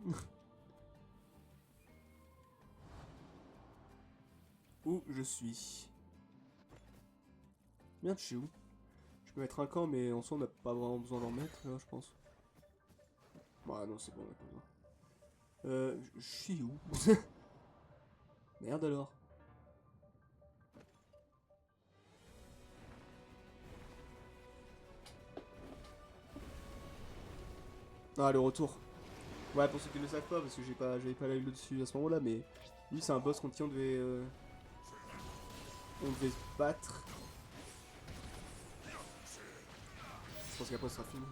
Où je suis. Merde, je suis où? Je peux mettre un camp, mais en soi on n'a pas vraiment besoin d'en mettre, là, je pense. Ouais, non, c'est bon, on a pas besoin. Je suis où? Merde alors. Ah, le retour. Ouais, pour ceux qui ne le savent pas, parce que j'avais pas l'œil dessus à ce moment-là, mais lui c'est un boss contre qui on devait se battre. Je pense qu'après ce sera fini.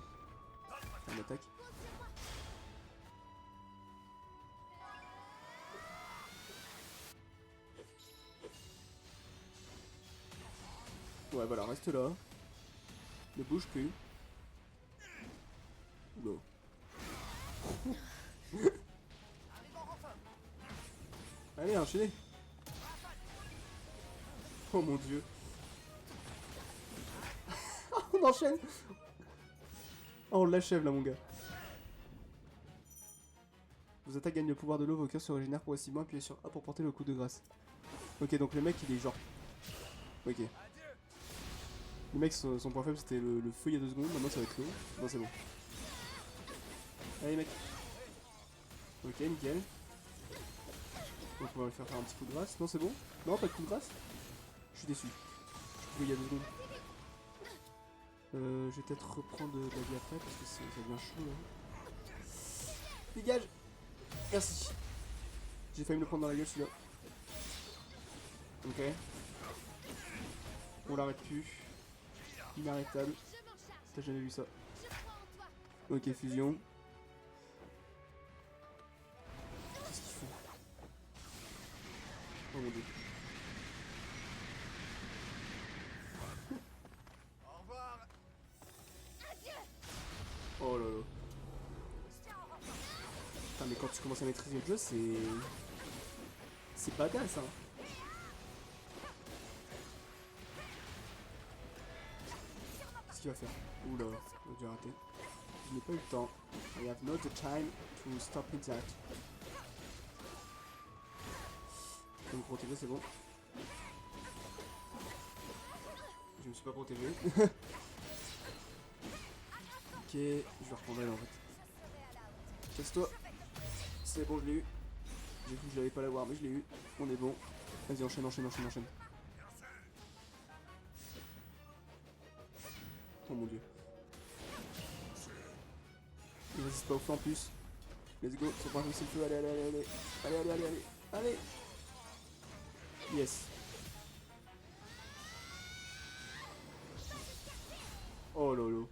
On attaque. Ouais, voilà, reste là. Ne bouge plus. Oula. Allez, enchaînez. Oh mon dieu. On enchaîne. Oh, on l'achève là, mon gars. Vos attaques gagnent le pouvoir de l'eau, vos cœurs se régénèrent progressivement, appuyez sur A pour porter le coup de grâce. Ok, donc le mec il est genre. Ok. Le mec son point faible c'était le feu il y a 2 secondes, maintenant ça va être l'eau. Non, c'est bon. Allez, mec. Ok, nickel. Donc on va lui faire un petit coup de grâce. Non, c'est bon? Non, pas de coup de grâce? Je suis déçu. Je pouvais il y a 2 secondes. Je vais peut-être reprendre de la vie après parce que ça devient chaud là. Dégage! Merci. J'ai failli me le prendre dans la gueule celui-là. Ok. On l'arrête plus. Inarrêtable. T'as jamais vu ça. Ok, fusion. Qu'est-ce qu'ils font? Oh mon dieu. Au revoir. Oh là là. Putain, mais quand tu commences à maîtriser le jeu, c'est badass, hein. Qu'est-ce qu'il va faire? Oula, j'ai raté. Je n'ai pas eu le temps. I have not the time to stop it that. Je vais me protéger, c'est bon. Je me suis pas protégé. Ok, je vais reprendre elle en fait. Casse-toi. C'est bon, je l'ai eu. J'ai cru que je l'avais pas l'avoir, mais je l'ai eu. On est bon. Vas-y, enchaîne, enchaîne, enchaîne, enchaîne. Oh mon dieu. Il résiste pas au feu en plus. Let's go, faut pas c'est le feu, allez, allez, allez, allez. Allez, allez, allez, allez. Allez. Yes. Oh lolo.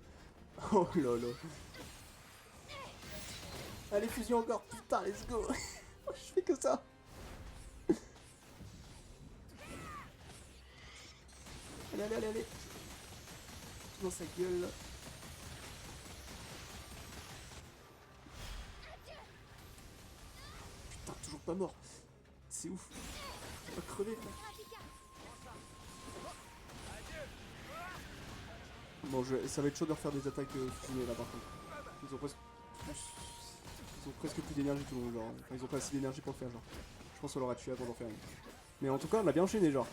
Oh lolo. Allez, fusion encore. Putain, let's go. Je fais que ça. Allez, allez, allez, allez. Dans sa gueule là. Putain, toujours pas mort. C'est ouf. On va crever là. Bon, ça va être chaud de refaire des attaques fusionnées là par contre. Ils ont presque plus d'énergie tout le monde, genre. Enfin, ils ont pas assez d'énergie pour le faire, genre. Je pense qu'on l'aura tué avant d'en faire une. Mais en tout cas, on a bien enchaîné, genre.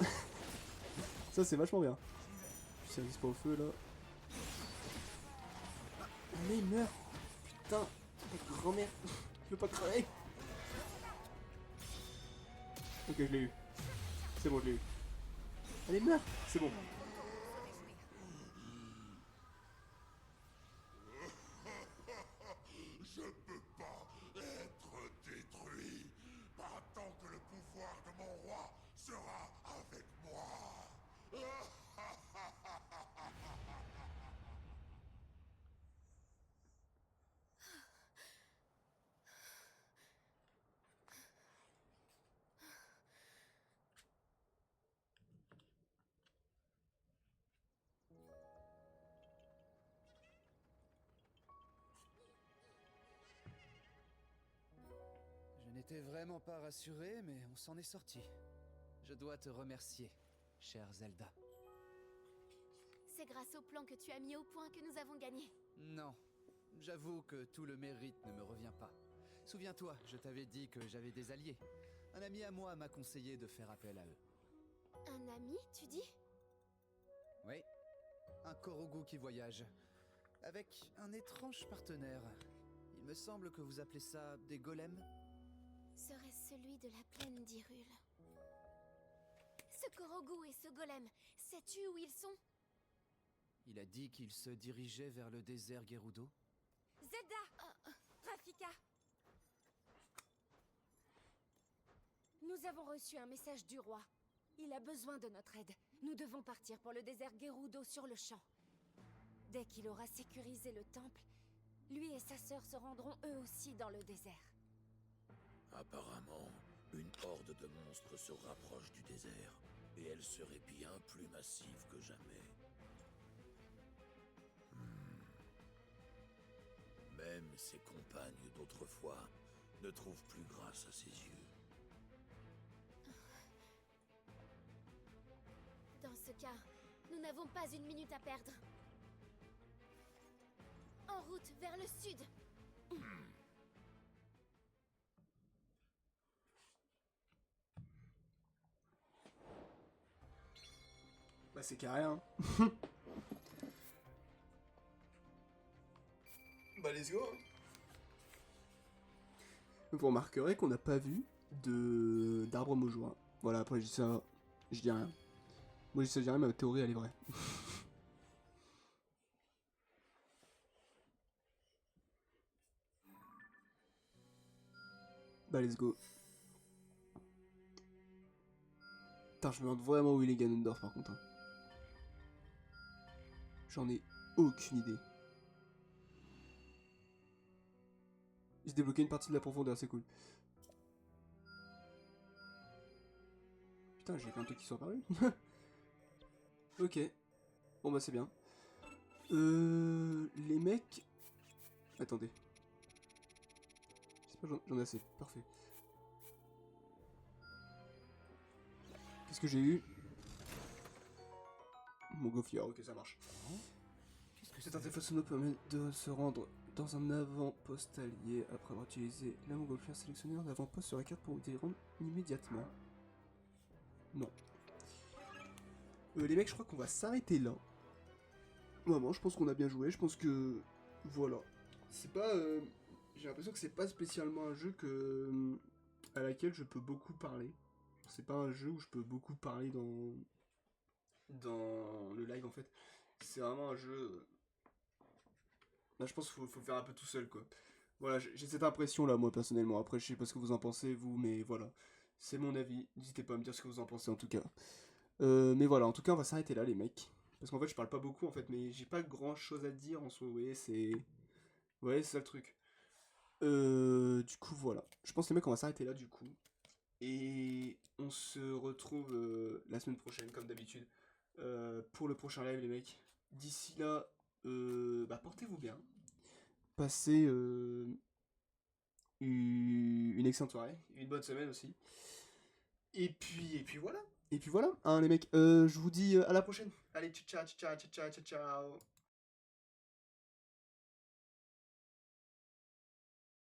Ça, c'est vachement bien. Je service pas au feu là. Mais il meurt. Putain, grand-mère. Je veux pas crever. Ok, je l'ai eu. C'est bon, je l'ai eu. Allez, meurs. C'est bon. Je peux pas être détruit. Pas tant que le pouvoir de mon roi sera avec moi. J'étais vraiment pas rassuré, mais on s'en est sorti. Je dois te remercier, chère Zelda. C'est grâce au plan que tu as mis au point que nous avons gagné. Non, j'avoue que tout le mérite ne me revient pas. Souviens-toi, je t'avais dit que j'avais des alliés. Un ami à moi m'a conseillé de faire appel à eux. Un ami, tu dis? Oui, un Korogu qui voyage. Avec un étrange partenaire. Il me semble que vous appelez ça des golems? Serait-ce celui de la plaine d'Hyrule? Ce Korogu et ce golem, sais-tu où ils sont? Il a dit qu'il se dirigeait vers le désert Gerudo. Zelda! Rafika! Nous avons reçu un message du roi. Il a besoin de notre aide. Nous devons partir pour le désert Gerudo sur le champ. Dès qu'il aura sécurisé le temple, lui et sa sœur se rendront eux aussi dans le désert. Apparemment, une horde de monstres se rapproche du désert, et elle serait bien plus massive que jamais. Même ses compagnes d'autrefois ne trouvent plus grâce à ses yeux. Dans ce cas, nous n'avons pas une minute à perdre. En route vers le sud. Bah c'est carré, hein. Bah let's go. Vous remarquerez qu'on n'a pas vu d'arbre mojo. Hein. Voilà, après je dis ça, je dis rien. Moi je dis ça, je dis rien, mais ma théorie elle est vraie. Bah let's go. Putain, je me demande vraiment où il est Ganondorf par contre. Hein. J'en ai aucune idée. J'ai débloqué une partie de la profondeur, c'est cool. Putain, j'ai plein de trucs qui sont apparus. Ok. Bon bah c'est bien. Les mecs... Attendez. J'espère que j'en ai assez. Parfait. Qu'est-ce que j'ai eu? Montgolfière, ok ça marche. Cette interface sonore permet de se rendre dans un avant-poste allié après avoir utilisé la montgolfière sélectionnée en avant-poste sur la carte pour vous y rendre immédiatement. Non. Les mecs, je crois qu'on va s'arrêter là. Vraiment, je pense qu'on a bien joué. Je pense que... Voilà. C'est pas... J'ai l'impression que c'est pas spécialement un jeu que... à laquelle je peux beaucoup parler. C'est pas un jeu où je peux beaucoup parler dans le live en fait. C'est vraiment un jeu... Là je pense qu'il faut le faire un peu tout seul quoi. Voilà, j'ai cette impression là moi personnellement. Après je sais pas ce que vous en pensez vous, mais voilà. C'est mon avis. N'hésitez pas à me dire ce que vous en pensez en tout cas. Mais voilà, en tout cas on va s'arrêter là les mecs. Parce qu'en fait je parle pas beaucoup en fait, mais j'ai pas grand chose à dire en soi, vous voyez, c'est... Ouais, c'est ça le truc. Du coup voilà. Je pense les mecs on va s'arrêter là du coup. Et on se retrouve la semaine prochaine comme d'habitude. Pour le prochain live les mecs. D'ici là, bah, portez-vous bien. Passez une excellente soirée, une bonne semaine aussi. Et puis voilà. Et puis voilà, hein, les mecs. Je vous dis à la prochaine. Allez, ciao, ciao, ciao, ciao, ciao, ciao.